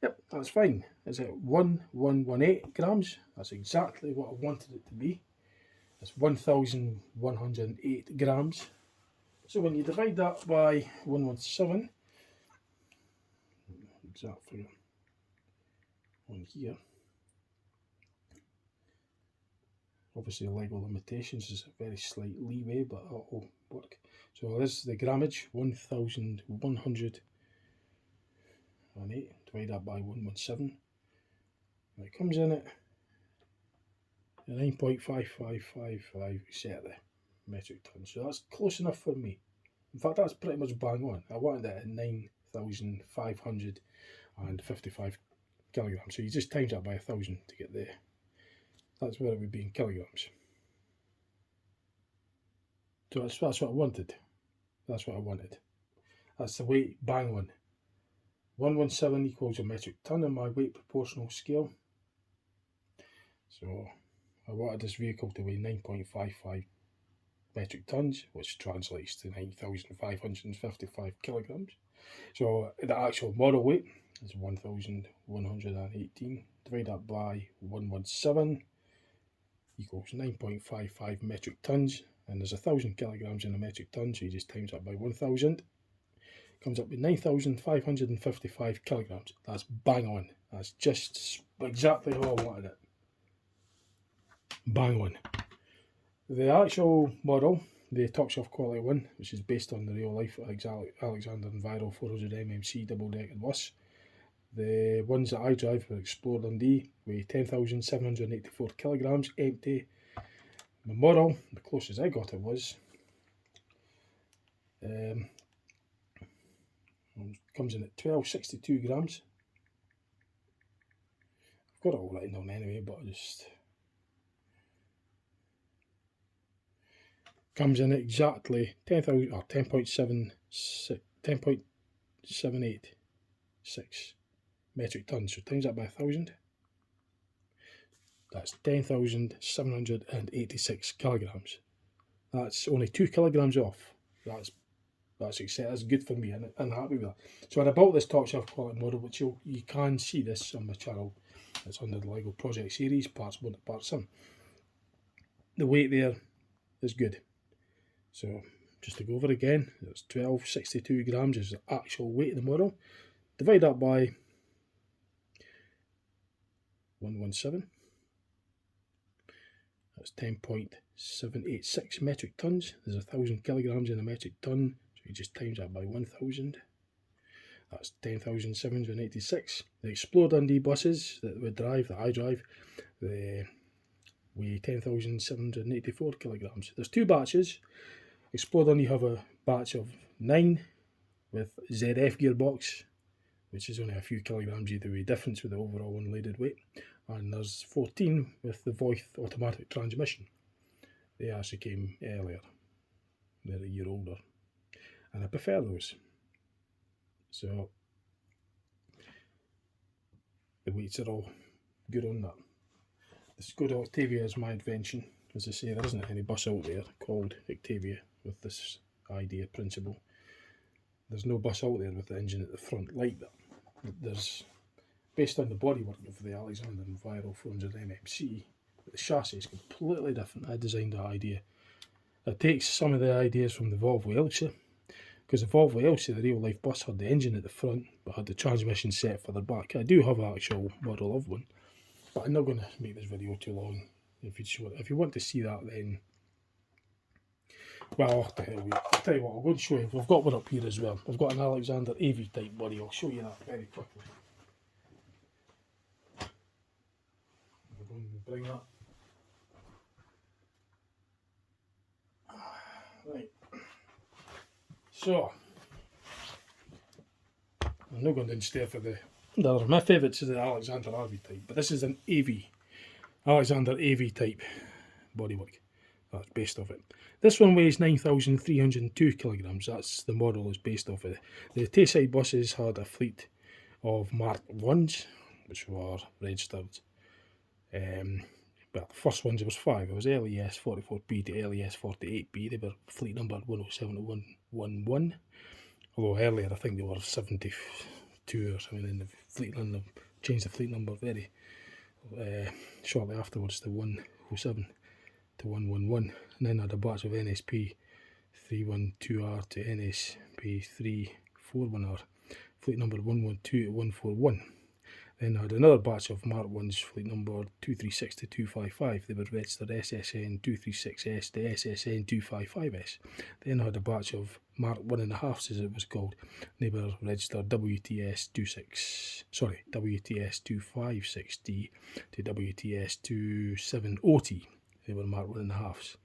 Yep, that's fine. Is it 1118 grams? That's exactly what I wanted it to be. That's 1108 grams. So when you divide that by 117, exact figure on here. Obviously, LEGO limitations is a very slight leeway, but that'll work. So this is the grammage, 1108. Divide that by 117. And it comes in at 9.5555 exactly metric tons. So that's close enough for me. In fact, that's pretty much bang on. I wanted it at 9,555 kilograms. So you just times that by 1,000 to get there. That's where it would be in kilograms. So that's what I wanted. That's what I wanted. That's the weight, bang on. 117 equals a metric ton on my weight proportional scale. So I wanted this vehicle to weigh 9.55 metric tons, which translates to 9,555 kilograms. So the actual model weight is 1,118. Divide that by 117 equals 9.55 metric tons, and there's 1,000 kilograms in a metric ton, so you just times that by 1,000. Comes up with 9,555 kilograms. That's bang on. That's just exactly how I wanted it. Bang on. The actual model, the top shelf quality one, which is based on the real life Alexander and Viro 400 MMC double decker bus. The ones that I drive were Explorer Dundee, weigh 10,784 kilograms empty. The model, the closest I got it was, comes in at 1262 grams. I've got it all written down anyway, but I just comes in at exactly 10,000 or 10.786 metric tons. So times that by 1,000. That's 10,786 kilograms. That's only 2 kilograms off. That's good for me, and I'm happy with that. So when I bought this top shelf quality model, which you can see this on my channel, it's under the LEGO project series, parts 1 to part 7. The weight there is good. So just to go over again, it's 1262 grams is the actual weight of the model. Divide that by 117. That's 10.786 metric tons. There's 1,000 kilograms in a metric ton, so you just times that by 1,000. That's 10,786. The Explorer Dundee buses that we drive, that I drive, they weigh 10,784 kilograms. There's two batches. Explorer Dundee have a batch of 9 with ZF gearbox, which is only a few kilograms either way difference with the overall unladen weight. And there's 14 with the Voith automatic transmission. They actually came earlier. They're a year older. And I prefer those. So the weights are all good on that. The Skoda Octavia is my invention. As I say, there isn't any bus out there called Octavia with this idea principle. There's no bus out there with the engine at the front like that. There's, based on the bodywork of the Alexander and Viro 400 MMC, the chassis is completely different. I designed that idea. It takes some of the ideas from the Volvo Elsa, because the Volvo Elsa, the real life bus, had the engine at the front but had the transmission set further back. I do have an actual model of one, but I'm not going to make this video too long. If you want to see that, then, well, I'll tell you what, I'll go and show you. We've got one up here as well. I've got an Alexander AV type body. I'll show you that very quickly. I'm going to bring that. Right. So, I'm not going downstairs for the other. My favourite is the Alexander RV type, but this is an AV, Alexander AV type bodywork. That's based off it. This one weighs 9,302 kilograms. That's the model is based off it. The Tayside buses had a fleet of Mark 1s, which were registered. Well, the first ones, there was 5. It was LES 44B to LES 48B. They were fleet number 107 to 111. Although earlier, I think they were 72 or something, and the fleet number changed the fleet number very shortly afterwards to 107 to 111. And then I had a batch of NSP 312R to NSP 341R, fleet number 112 to 141. Then I had another batch of Mark 1s, fleet number 236 to 255. They were registered SSN 236S to SSN 255S. Then I had a batch of Mark 1.5s, as it was called. They were registered WTS 256D to WTS 27OT. They were Mark 1.5s.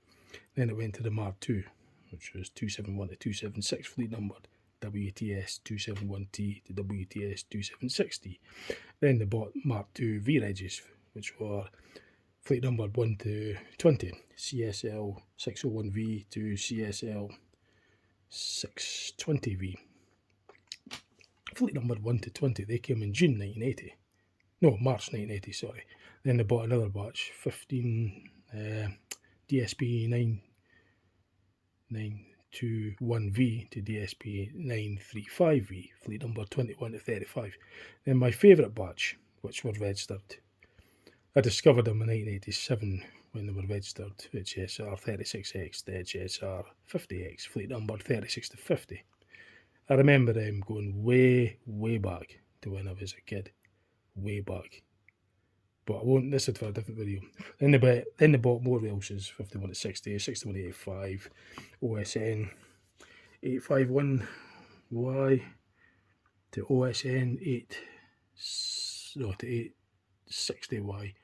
Then it went to the Mark 2, which was 271 to 276, fleet numbered WTS 271T to WTS 276D. Then they bought Mark II V-Regs, which were fleet numbered 1 to 20, CSL 601V to CSL 620V. Fleet numbered 1 to 20, they came in June 1980. No, March 1980, sorry. Then they bought another batch, 15 DSP 921V to DSP 935V, fleet number 21 to 35. Then my favourite batch, which were registered, I discovered them in 1987 when they were registered, HSR 36X to HSR 50X, fleet number 36 to 50. I remember them going way, way back to when I was a kid, way back. But I won't, this is for a different video. Then they bought more Welshes, 51 to 60, 61 to 85, OSN 851Y to OSN 860Y.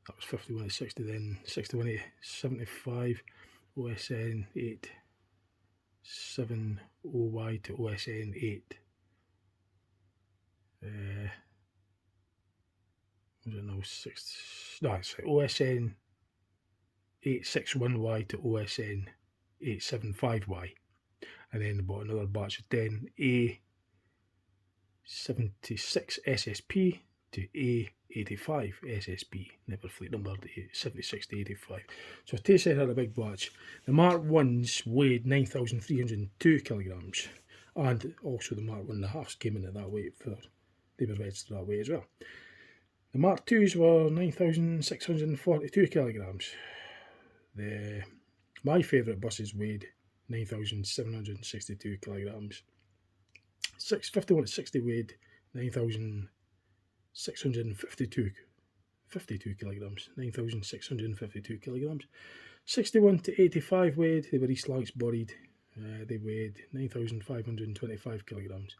That was 51 to 60, then 61 to 75, OSN 870Y to OSN 8. OSN 861Y to OSN 875Y. And then they bought another batch of 10 A76 SSP to A85 SSP. Never fleet numbered 76 to 85. So Tayside had a big batch. The Mark 1s weighed 9,302 kilograms. And also the Mark 1.5s came in at that weight, they were registered that way as well. The Mark IIs were 9,642 kilograms. My favourite buses weighed 9,762 kilograms. 51 to 60 weighed 9,652 kilograms. 9,652 kilograms. 61 to 85 weighed, they were East Lancs bodied. They weighed 9,525 kilograms.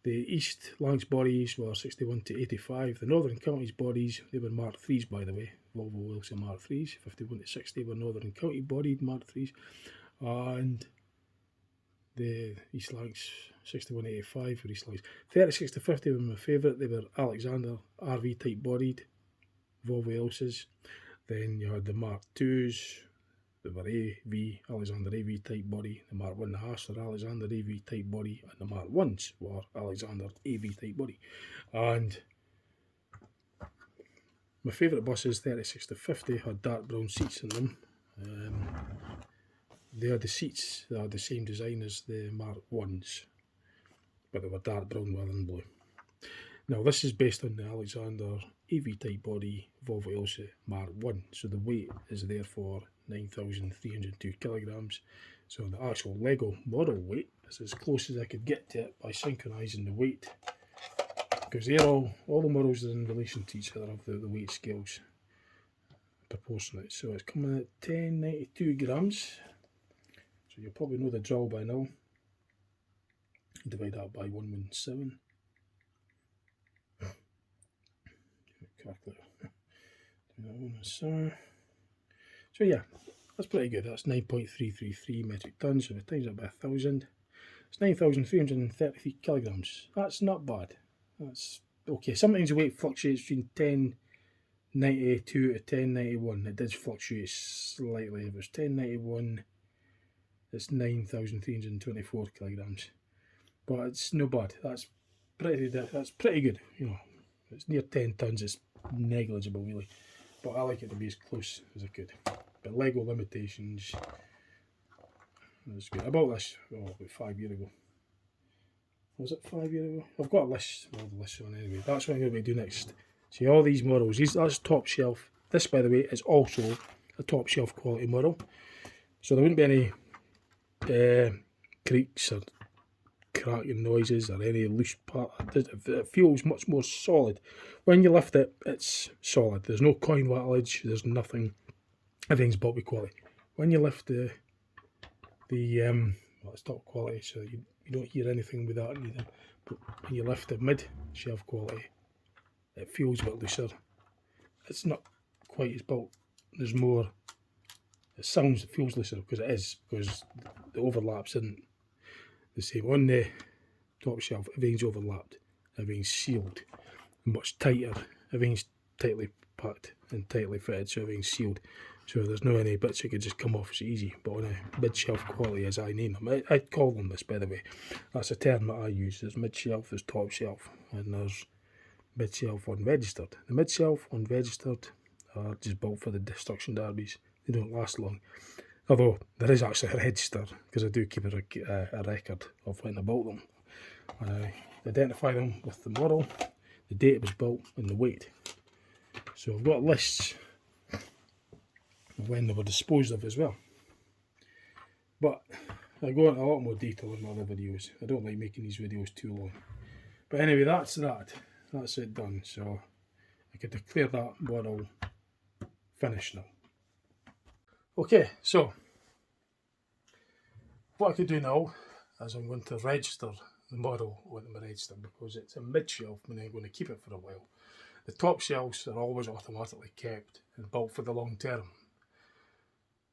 The East Lancs bodies were 61 to 85. The Northern Counties bodies, they were Mark 3s by the way, Volvo Wilson Mark 3s. 51 to 60 were Northern County bodied Mark 3s. And the East Lancs 61 to 85 were East Lancs. 36 to 50 were my favourite. They were Alexander RV type bodied Volvo Elsas. Then you had the Mark 2s. They were AV, Alexander AV type body. The Mark 1.5s were Alexander AV type body, and the Mark 1s were Alexander AV type body. And my favourite buses, 36 to 50, had dark brown seats in them. They had the seats that had the same design as the Mark 1s, but they were dark brown rather than blue. Now this is based on the Alexander AV type body Volvo Elsa Mark 1, so the weight is therefore 9,302 kilograms. So the actual Lego model weight is as close as I could get to it by synchronising the weight, because they're all the models are in relation to each other of the weight scales, proportionate. So it's coming at 1092 grams. So you'll probably know the drill by now. Divide that by 117. Calculator. So yeah, that's pretty good. That's 9.333 metric tons. So we times that by 1,000, It's 9,333 kilograms. That's not bad. That's okay. Sometimes the weight fluctuates between 1092 to 1091. It does fluctuate slightly. If it's 1091, it's 9,324 kilograms. But it's no bad. That's pretty good. You know, it's near 10 tons. It's negligible really. But I like it to be as close as I could. But Lego limitations. That's good. I bought this about 5 years ago. Was it 5 years ago? I've got a list, all the lists on anyway. That's what I'm going to do next. See all these models. That's top shelf. This, by the way, is also a top shelf quality model. So there wouldn't be any creaks or cracking noises or any loose part. It feels much more solid. When you lift it, it's solid. There's no coin wattlage. There's nothing. Everything's built with quality. When you lift well, it's top quality, so you don't hear anything with that either. But when you lift the mid shelf quality, it feels a bit looser. It's not quite as built. There's more. It feels looser because it is, because the overlaps isn't the same. On the top shelf, everything's overlapped, everything's sealed, much tighter. Everything's tightly packed and tightly fitted, so everything's sealed. So there's no any bits that could just come off. It's easy. But on a mid-shelf quality, as I name them, I call them this, by the way. That's a term that I use. There's mid-shelf, there's top shelf, and there's mid-shelf unregistered. The mid-shelf unregistered are just built for the destruction derbies. They don't last long. Although there is actually a register, because I do keep a record of when I built them. And I identify them with the model, the date it was built, and the weight. So I've got lists of when they were disposed of as well. But I go into a lot more detail in my other videos. I don't like making these videos too long. But anyway, that's that. That's it done. So I could declare that model finished now. Okay, so what I could do now is I'm going to register the model onto my register, because it's a mid-shelf and I'm going to keep it for a while. The top shelves are always automatically kept and built for the long term.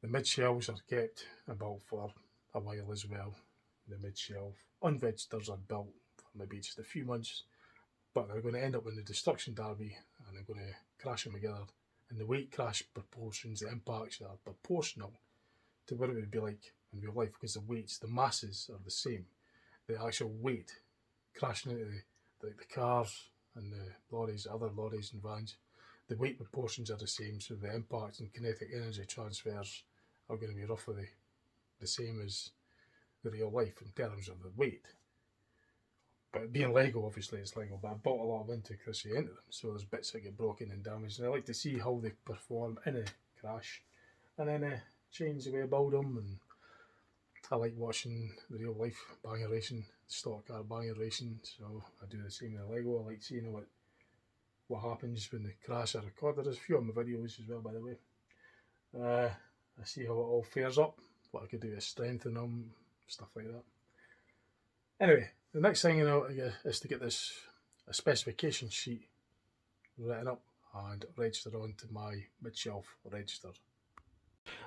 The mid-shelves are kept and built for a while as well. The mid-shelf unregisters are built for maybe just a few months, but they're going to end up in the destruction derby and they're going to crash them together. And the weight crash proportions, the impacts are proportional to what it would be like in real life, because the weights, the masses are the same. The actual weight crashing into the cars and the lorries, other lorries and vans, the weight proportions are the same, so the impact and kinetic energy transfers are going to be roughly the same as the real life in terms of the weight. But being Lego, obviously it's Lego, but I bought a lot of intricacy into them, so there's bits that get broken and damaged, and I like to see how they perform in a crash, and then change the way I build them. And I like watching the real life banger racing, stock car banger racing, so I do the same in Lego. I like seeing what happens when the crash are recorded. There's a few of my videos as well, by the way. I see how it all fares up, what I could do to strengthen them, stuff like that. Anyway, the next thing is to get a specification sheet written up and registered onto my mid-shelf register.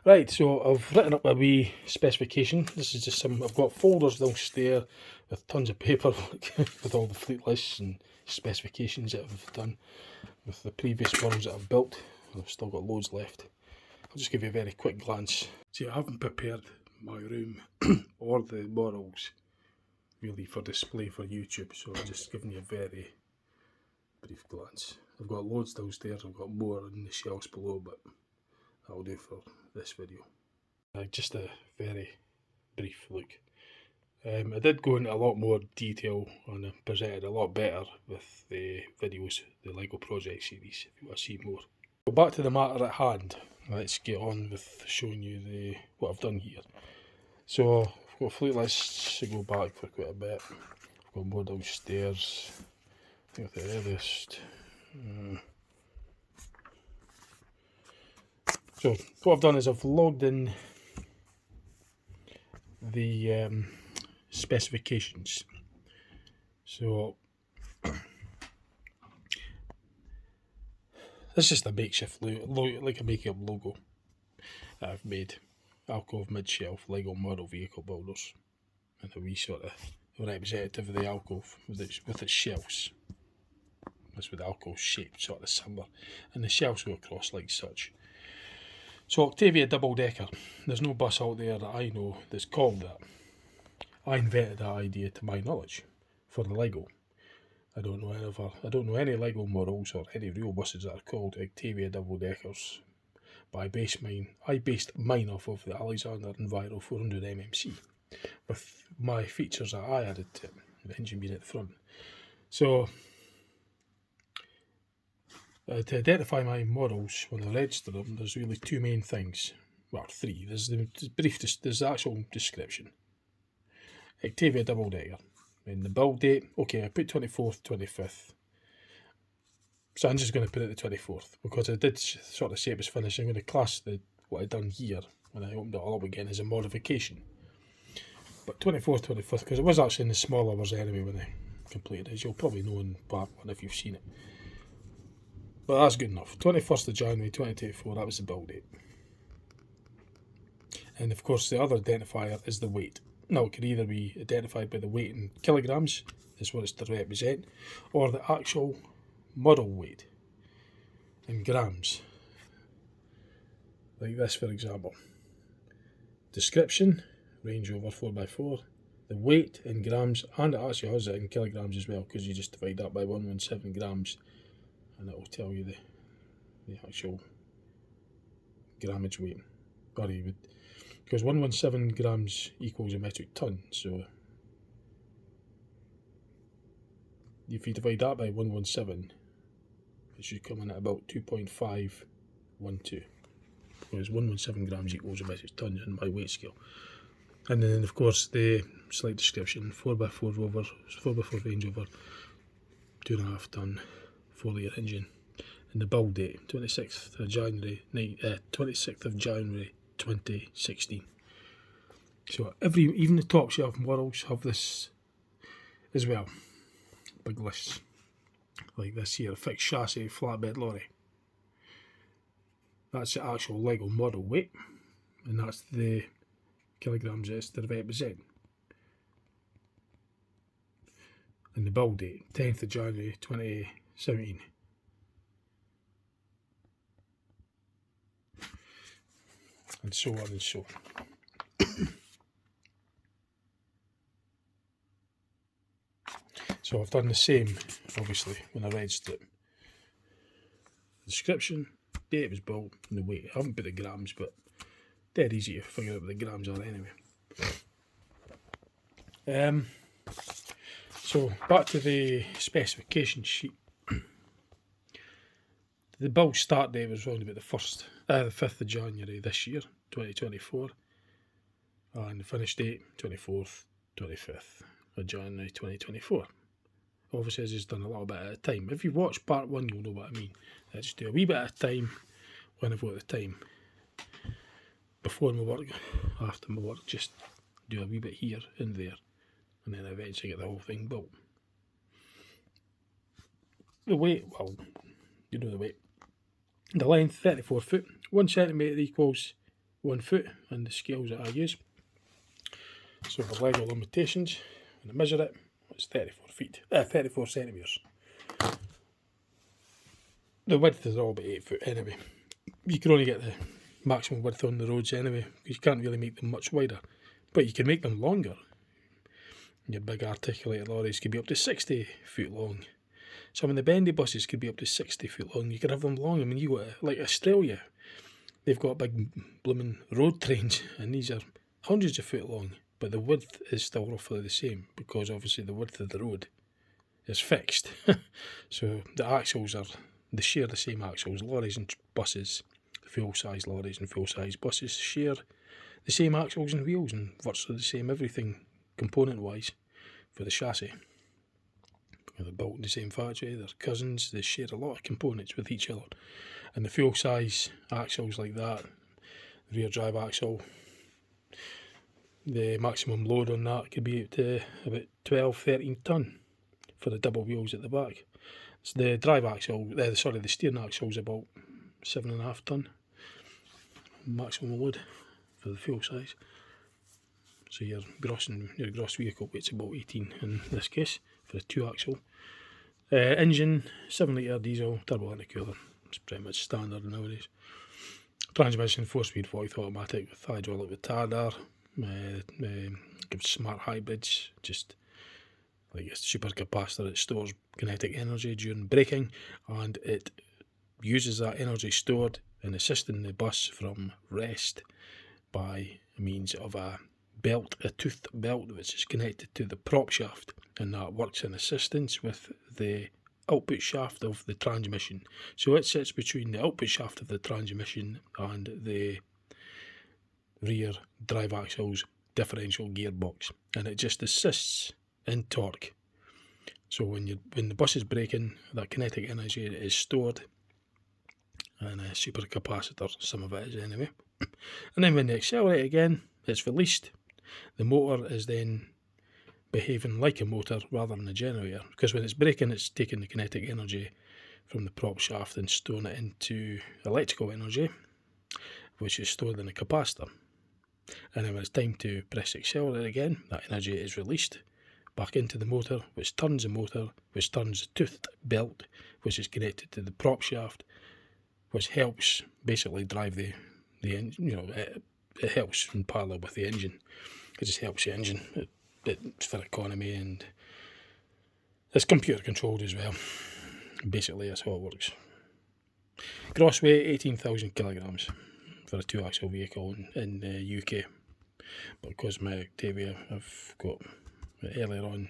Right, so I've written up a wee specification. This is just I've got folders downstairs with tons of paper with all the fleet lists and specifications that I've done with the previous models that I've built. I've still got loads left. I'll just give you a very quick glance. See, I haven't prepared my room or the models really for display for YouTube, so I'm just giving you a very brief glance. I've got loads downstairs, I've got more in the shelves below, but that'll do for this video. Just a very brief look. I did go into a lot more detail and I presented a lot better with the videos, the Lego project series, if you want to see more. So back to the matter at hand. Let's get on with showing you what I've done here. So I've got fleet lists to go back for quite a bit. I've got more downstairs. I think the earliest. So what I've done is I've logged in the specifications. So this is just a makeshift like a makeup logo that I've made. Alcove mid-shelf Lego model vehicle builders. and a wee sort of representative of the alcove with its shelves. That's with the alcove shaped, sort of similar, and the shelves go across like such. So Octavia double-decker, there's no bus out there that I know that's called that. I invented that idea to my knowledge for the Lego. I don't know any Lego models or any real buses that are called Octavia double-deckers, but I based mine off of the Alexander Enviro 400 MMC, with my features that I added to it, the engine being at the front. So, to identify my models when I register them, there's really two main things. Well, three. There's the actual description. Octavia double-decker. And the build date, okay, I put 24th, 25th. So I'm just going to put it the 24th, because I did sort of say it was finished. I'm going to class what I'd done here, when I opened it all up again, as a modification. But 24th, 25th, because it was actually in the small hours anyway when I completed it, as you'll probably know in part 1 if you've seen it. But that's good enough. 21st of January 2024, that was the build date. And of course the other identifier is the weight. Now it can either be identified by the weight in kilograms, is what it's to represent, or the actual model weight in grams. Like this, for example. Description, Range Rover 4x4. The weight in grams, and it actually has it in kilograms as well, because you just divide that by 117 grams and it will tell you the actual grammage weight. Or you would, because 117 grams equals a metric ton, so if you divide that by 117, it should come in at about 2.512, because 117 grams equals a metric ton in my weight scale. And then of course the slight description, 4x4 Rover, 4x4 Range Rover, 2.5 ton, 4-litre engine, and the build date, 26th of January 2016. So even the top shelf models have this as well. Big lists like this here, a fixed chassis flatbed lorry. That's the actual Lego model weight, and that's the kilograms it's to represent. And the build date, 10th of January 2017. And so on and so on. So I've done the same, obviously, when I registered it. Description, date it was built, and the weight. I haven't put the grams, but dead easy to figure out what the grams are anyway. So back to the specification sheet. The build start date was around about the 5th of January this year, 2024, and the finish date 24th, 25th of January 2024. Obviously, as it's done a little bit at a time. If you watch part 1, you'll know what I mean. I just do a wee bit at a time when I've got the time. Before my work, after my work, just do a wee bit here and there, and then eventually get the whole thing built. The weight, well, you know the weight. The length, 34 foot, 1 centimetre equals 1 foot, and the scales that I use. So for Lego limitations, when I measure it, it's 34 centimetres. The width is all about 8 foot anyway. You can only get the maximum width on the roads anyway, because you can't really make them much wider, but you can make them longer. Your big articulated lorries could be up to 60 foot long. Some of the bendy buses could be up to 60 foot long. You could have them long. I mean, you got like Australia, they've got big blooming road trains, and these are hundreds of foot long, but the width is still roughly the same, because obviously the width of the road is fixed. So the axles they share the same axles. Lorries and buses, full-size lorries and full-size buses share the same axles and wheels, and virtually the same everything component-wise for the chassis. They're built in the same factory, they're cousins, they share a lot of components with each other. And the full-size axles like that, the rear drive axle, the maximum load on that could be up to about 12-13 tonne for the double wheels at the back. So the drive axle, the steering axle is about 7.5 tonne maximum load for the full size. So your gross vehicle weight's about 18 in this case for a 2-axle. Engine, 7 litre diesel, turbo intercooler. It's pretty much standard nowadays. Transmission, 4-speed voice automatic with hydraulic retarder. Gives smart hybrids, just like a supercapacitor. It stores kinetic energy during braking, and it uses that energy stored in assisting the bus from rest by means of a toothed belt which is connected to the prop shaft, and that works in assistance with the output shaft of the transmission. So it sits between the output shaft of the transmission and the rear drive axle's differential gearbox, and it just assists in torque. So when the bus is braking, that kinetic energy is stored in a supercapacitor, some of it is anyway. And then when they accelerate again, it's released. The motor is then behaving like a motor rather than a generator, because when it's braking, it's taking the kinetic energy from the prop shaft and storing it into electrical energy, which is stored in a capacitor. And then when it's time to press accelerate again, that energy is released back into the motor, which turns the toothed belt, which is connected to the prop shaft, which helps basically drive the engine. It helps in parallel with the engine. It just helps the engine. It's for economy, and it's computer controlled as well. Basically, that's how it works. Gross weight 18,000 kilograms for a 2-axle vehicle in the UK. But because my Octavia, I've got earlier on,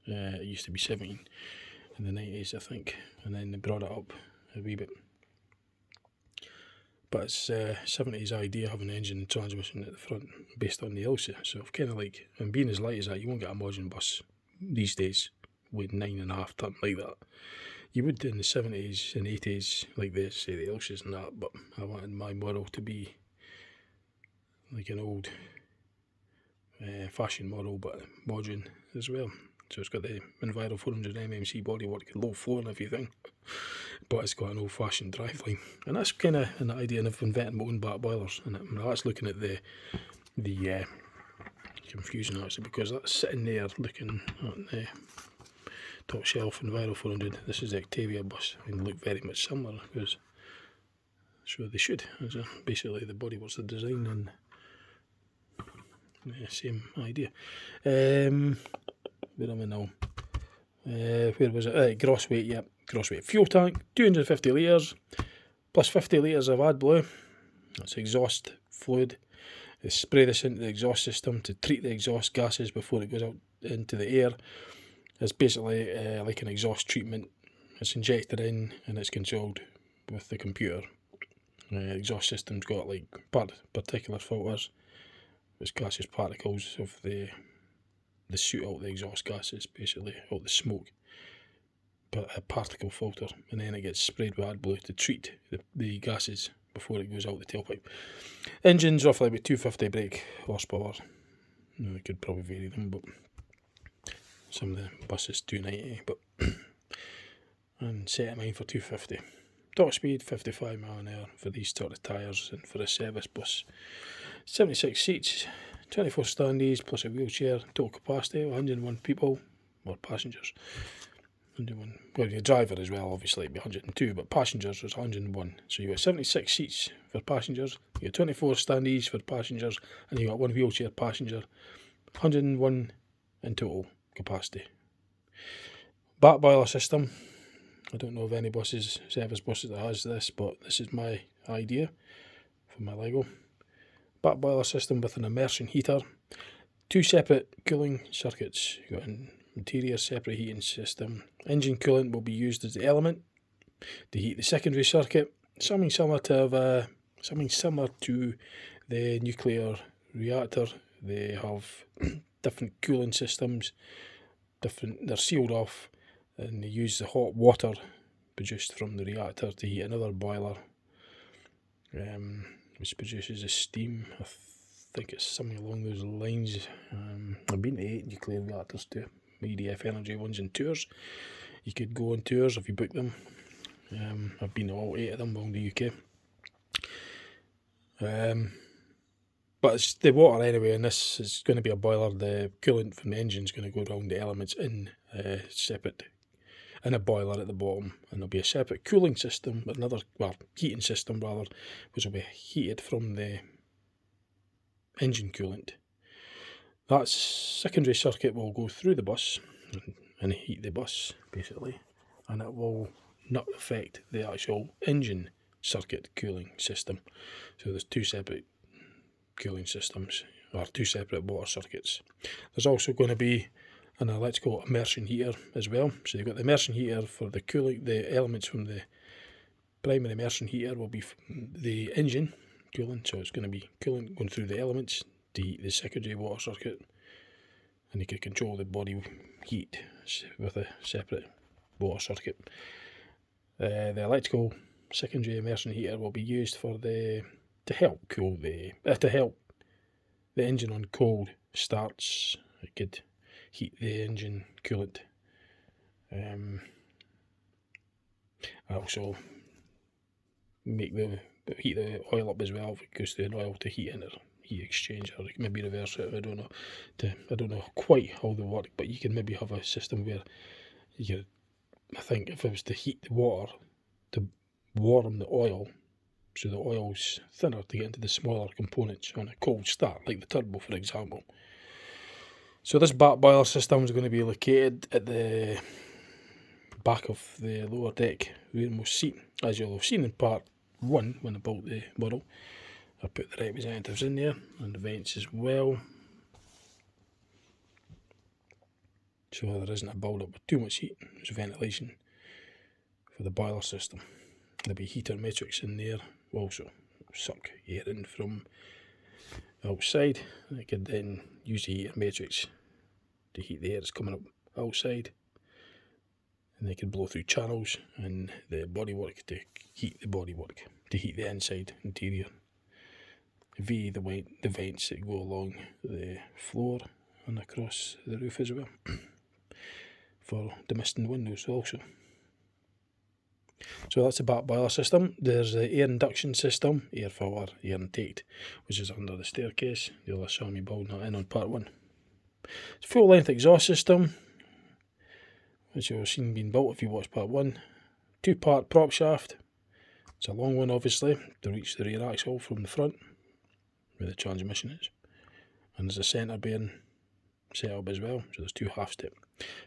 it used to be 17 in the 90s, I think, and then they brought it up a wee bit. But it's 70s idea having an engine and transmission at the front based on the ILSA. So I've kind of like, and being as light as that, you won't get a modern bus these days with 9.5 ton like that. You would in the 70s and 80s, like they say the ILSAs and that, but I wanted my model to be like an old fashion model, but modern as well. So it's got the Enviro 400 MMC bodywork, low floor and everything, but it's got an old-fashioned driveline. And that's kind of an idea of inventing my own back boilers. And that's looking at the confusion actually, because that's sitting there looking at the top shelf Enviro 400. This is the Octavia bus, and they look very much similar, because so they should. Basically the bodywork's the design and same idea. Where am I now? Where was it? Gross weight, yep. Gross weight. Fuel tank, 250 litres, plus 50 litres of AdBlue. That's exhaust fluid. They spray this into the exhaust system to treat the exhaust gases before it goes out into the air. It's basically like an exhaust treatment. It's injected in and it's controlled with the computer. The exhaust system's got like particular filters, which catches particles of the shoot out the exhaust gases, basically, out the smoke, but a particle filter, and then it gets sprayed with AdBlue to treat the gases before it goes out the tailpipe. Engine's roughly about 250 brake horsepower. They could probably vary them, but some of the buses 290, but and set a mine for 250. Top speed 55 mile an hour for these sort of tyres, and for a service bus. 76 seats, 24 standees plus a wheelchair, total capacity 101 people, or passengers. 101. Well, your driver as well, obviously, it'd be 102, but passengers was 101. So you got 76 seats for passengers, you got 24 standees for passengers, and you got one wheelchair passenger. 101 in total capacity. Back boiler system. I don't know of any service buses that has this, but this is my idea for my Lego. Back boiler system with an immersion heater, 2 separate cooling circuits. You've got an interior separate heating system. Engine coolant will be used as the element to heat the secondary circuit. Something similar to the nuclear reactor. They have different cooling systems. They're sealed off, and they use the hot water produced from the reactor to heat another boiler, which produces a steam. I think it's something along those lines. I've been to 8 nuclear reactors too, EDF Energy ones in tours. You could go on tours if you book them. I've been to all 8 of them along the UK. But it's the water anyway, and this is going to be a boiler. The coolant from the engine is going to go around the elements in separate in a boiler at the bottom, and there'll be a separate cooling system, another, well, heating system rather, which will be heated from the engine coolant. That secondary circuit will go through the bus and heat the bus basically, and it will not affect the actual engine circuit cooling system. So there's two separate cooling systems, or two separate water circuits. There's also going to be an electrical immersion heater as well. So you've got the immersion heater for the cooling, the elements from the primary immersion heater will be the engine cooling, so it's going to be coolant going through the elements to heat the secondary water circuit, and you can control the body heat with a separate water circuit. The electrical secondary immersion heater will be used for to help cool the engine on cold starts. It could heat the engine coolant. Also heat the oil up as well, if it goes through an oil to heat in it, heat exchanger, or maybe reverse it. I don't know quite how they work, but you can maybe have a system where you could, I think if it was to heat the water to warm the oil, so the oil's thinner to get into the smaller components on a cold start, like the turbo for example. So this back boiler system is going to be located at the back of the lower deck rearmost seat, as you'll have seen in part 1 when I built the model. I put the representatives in there and the vents as well, so there isn't a build up with too much heat. There's ventilation for the boiler system. There'll be heater matrix in there, also suck air in from outside. I could then use the heater matrix to heat the air that's coming up outside, and they can blow through channels and the bodywork to heat the bodywork, to heat the inside interior, via the vents that go along the floor and across the roof as well, for demisting windows also. So that's the back boiler system. There's the air induction system, air filter, air intake, which is under the staircase. You'll have saw me building that in on part 1. It's full length exhaust system, which you'll have seen being built if you watched part 1. 2-part prop shaft. It's a long one obviously to reach the rear axle from the front where the transmission is, and there's a centre bearing set up as well, so there's 2 halves to it.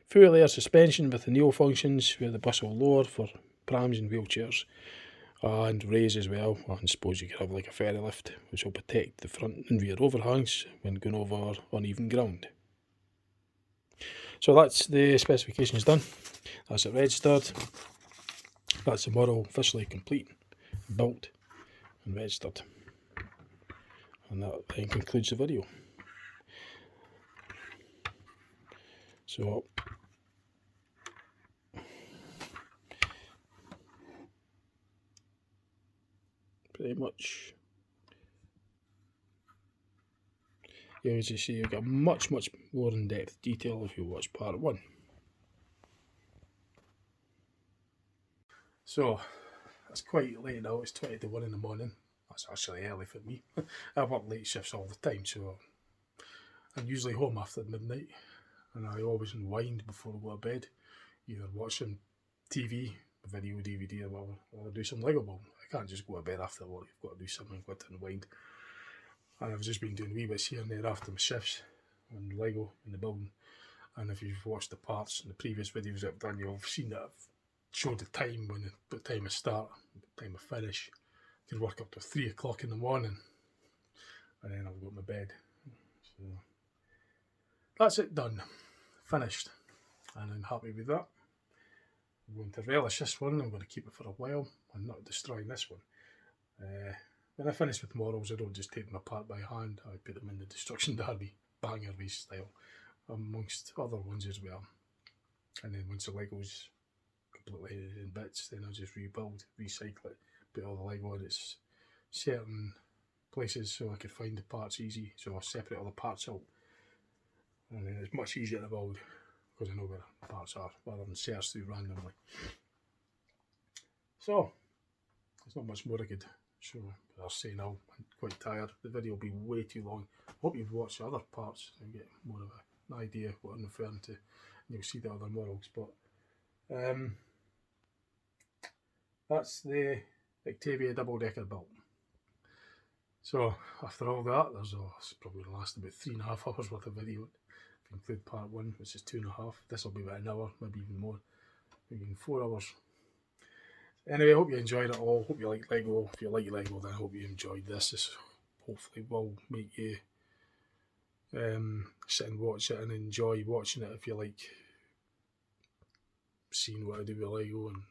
Full air suspension with the neo functions where the bus will lower for prams and wheelchairs, and raise as well. I suppose you could have like a ferry lift, which will protect the front and rear overhangs when going over uneven ground. So that's the specifications done. That's it registered. That's the model officially complete, built and registered. And that then concludes the video. So pretty much, yeah, as you see, you've got much more in-depth detail if you watch part 1. So it's quite late now, it's 20 to 1 in the morning. That's actually early for me. I work late shifts all the time, so I'm usually home after midnight, and I always unwind before I go to bed, either watching TV, video, DVD or whatever, or do some Lego building. I can't just go to bed after work, you've got to do something, got to unwind. And I've just been doing wee bits here and there after my shifts on Lego in the building. And if you've watched the parts in the previous videos I've done, you'll have seen that I've showed the time, the time I start, the time I finish. I can work up to 3 o'clock in the morning, and then I'll go to my bed. So that's it, done, finished, and I'm happy with that. I'm going to relish this one. I'm going to keep it for a while and not destroying this one. When I finish with models, I don't just take them apart by hand. I put them in the destruction derby banger race style, amongst other ones as well. And then once the Lego's completely in bits, then I'll just rebuild, recycle it, put all the Lego in its certain places so I could find the parts easy. So I'll separate all the parts out, and then it's much easier to build because I know where the parts are rather than search through randomly. So there's not much more I could So I was saying I'm quite tired. The video will be way too long. Hope you've watched the other parts and get more of an idea what I'm referring to. And you'll see the other models. But that's the Octavia double-decker built. So after all that, it's probably going to last about 3.5 hours worth of video. If you include part 1, which is 2.5. This will be about an hour, maybe even more. Maybe even 4 hours. Anyway, I hope you enjoyed it all. Hope you like Lego. If you like Lego, then I hope you enjoyed this. This hopefully will make you sit and watch it and enjoy watching it if you like seeing what I do with Lego and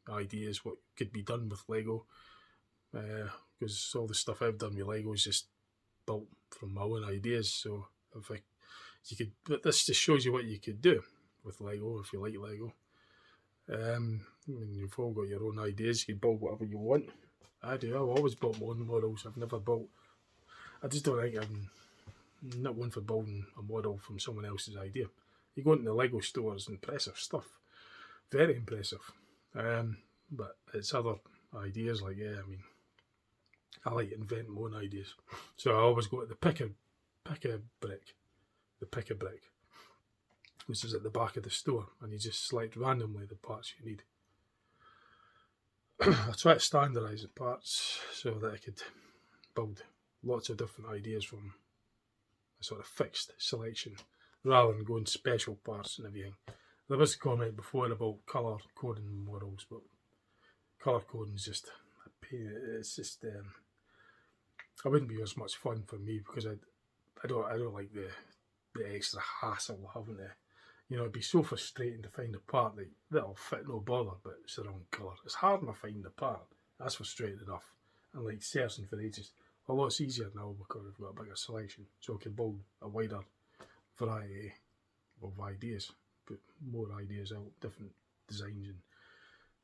ideas what could be done with Lego. Because all the stuff I've done with Lego is just built from my own ideas. So but this just shows you what you could do with Lego if you like Lego. You've all got your own ideas. You can build whatever you want. I do. I've always built my own models. I've never built. I just don't think I'm not one for building a model from someone else's idea. You go into the Lego stores, impressive stuff, very impressive. But it's other ideas like I like to invent my own ideas. So I always go to the pick a brick, which is at the back of the store, and you just select randomly the parts you need. I try to standardise the parts so that I could build lots of different ideas from a sort of fixed selection, rather than going special parts and everything. There was a comment before about colour coding models, but colour coding is just a pain. It's just it wouldn't be as much fun for me because I don't like the extra hassle of having to. It'd be so frustrating to find a part that'll fit no bother, but it's the wrong colour. It's hard enough finding the part. That's frustrating enough. And like searching for ages. A lot's easier now because we've got a bigger selection. So I can build a wider variety of ideas. Put more ideas out, different designs and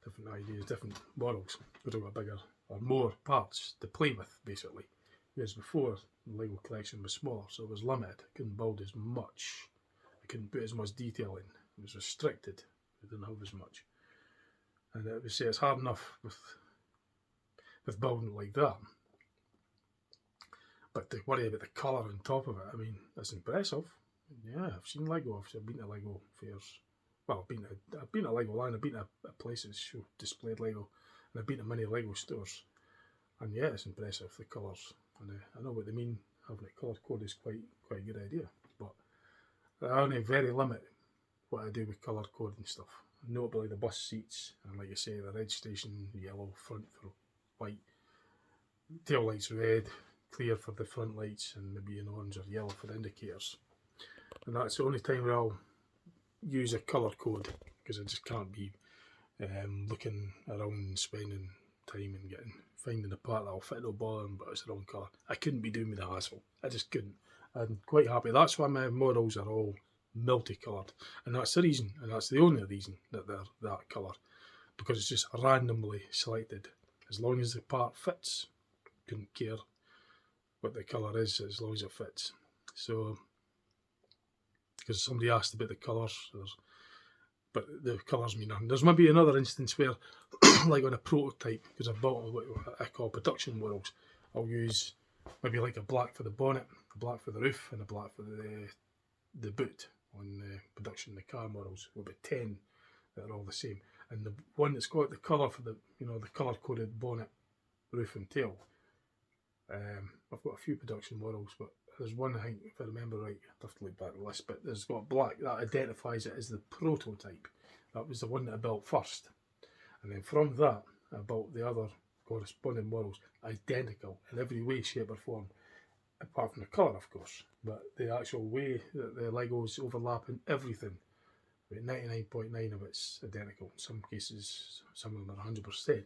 different ideas, different models. We've got bigger or more parts to play with, basically. Whereas before, the Lego collection was smaller, so it was limited. I couldn't build as much. Couldn't put as much detail in. It was restricted. I didn't have as much. And it was it's hard enough with building like that. But to worry about the colour on top of it, that's impressive. Yeah, I've seen Lego. I've been to Lego fairs. Well, I've been to Legoland. I've been to places who displayed Lego, and I've been to many Lego stores. And yeah, it's impressive, the colours. And I know what they mean. Having it colour coded is quite a good idea. But I only very limit what I do with colour coding stuff. Notably the bus seats, and like I say, the red station, yellow, front for white, tail lights red, clear for the front lights, and maybe an orange or yellow for the indicators. And that's the only time where I'll use a colour code, because I just can't be looking around and spending time and finding a part that'll fit no bother, but it's the wrong colour. I couldn't be doing with the hassle. I just couldn't. I'm quite happy. That's why my models are all multicoloured, and that's the reason, and that's the only reason that they're that colour, because it's just randomly selected. As long as the part fits, couldn't care what the colour is as long as it fits. So, because somebody asked about the colours, but the colours mean nothing. There's maybe another instance where, like on a prototype, because I've bought what I call production models, I'll use maybe like a black for the bonnet, a black for the roof, and a black for the boot on the production, the car models. We'll be 10 that are all the same. And the one that's got the colour for the colour coded bonnet, roof and tail. I've got a few production models, but there's one, I think, if I remember right, I have to look back at the list, but there's got black that identifies it as the prototype. That was the one that I built first. And then from that, I built the other corresponding models, identical in every way, shape or form, apart from the colour, of course. But the actual way that the Legos overlap in everything, about 99.9 of it's identical. In some cases, some of them are 100%.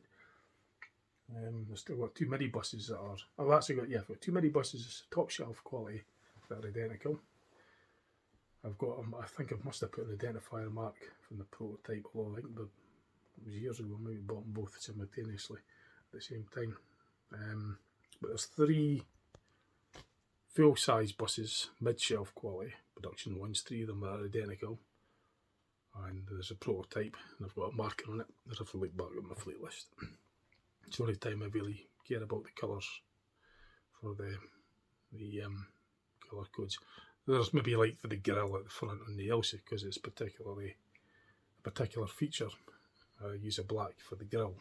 I've still got 2 mini buses that are. I've actually got I've got 2 mini buses, top shelf quality, that are identical. I've got I think I must have put an identifier mark from the prototype, although I think it was years ago. Maybe bought them both simultaneously at the same time. But there's 3 full size buses, mid shelf quality, production ones. 3 of them are identical. And there's a prototype, and I've got a marker on it. I'll have to look back at my fleet list. It's the only time I really care about the colours for the colour codes. There's maybe like for the grill at the front on the Elsa, because it's particularly a particular feature. I use a black for the grill,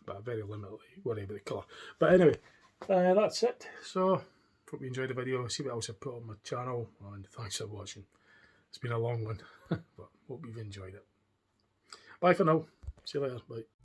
but I very limitedly worry about the colour. But anyway, that's it. So hope you enjoyed the video. See what else I put on my channel, and thanks for watching. It's been a long one, but hope you've enjoyed it. Bye for now. See you later. Bye.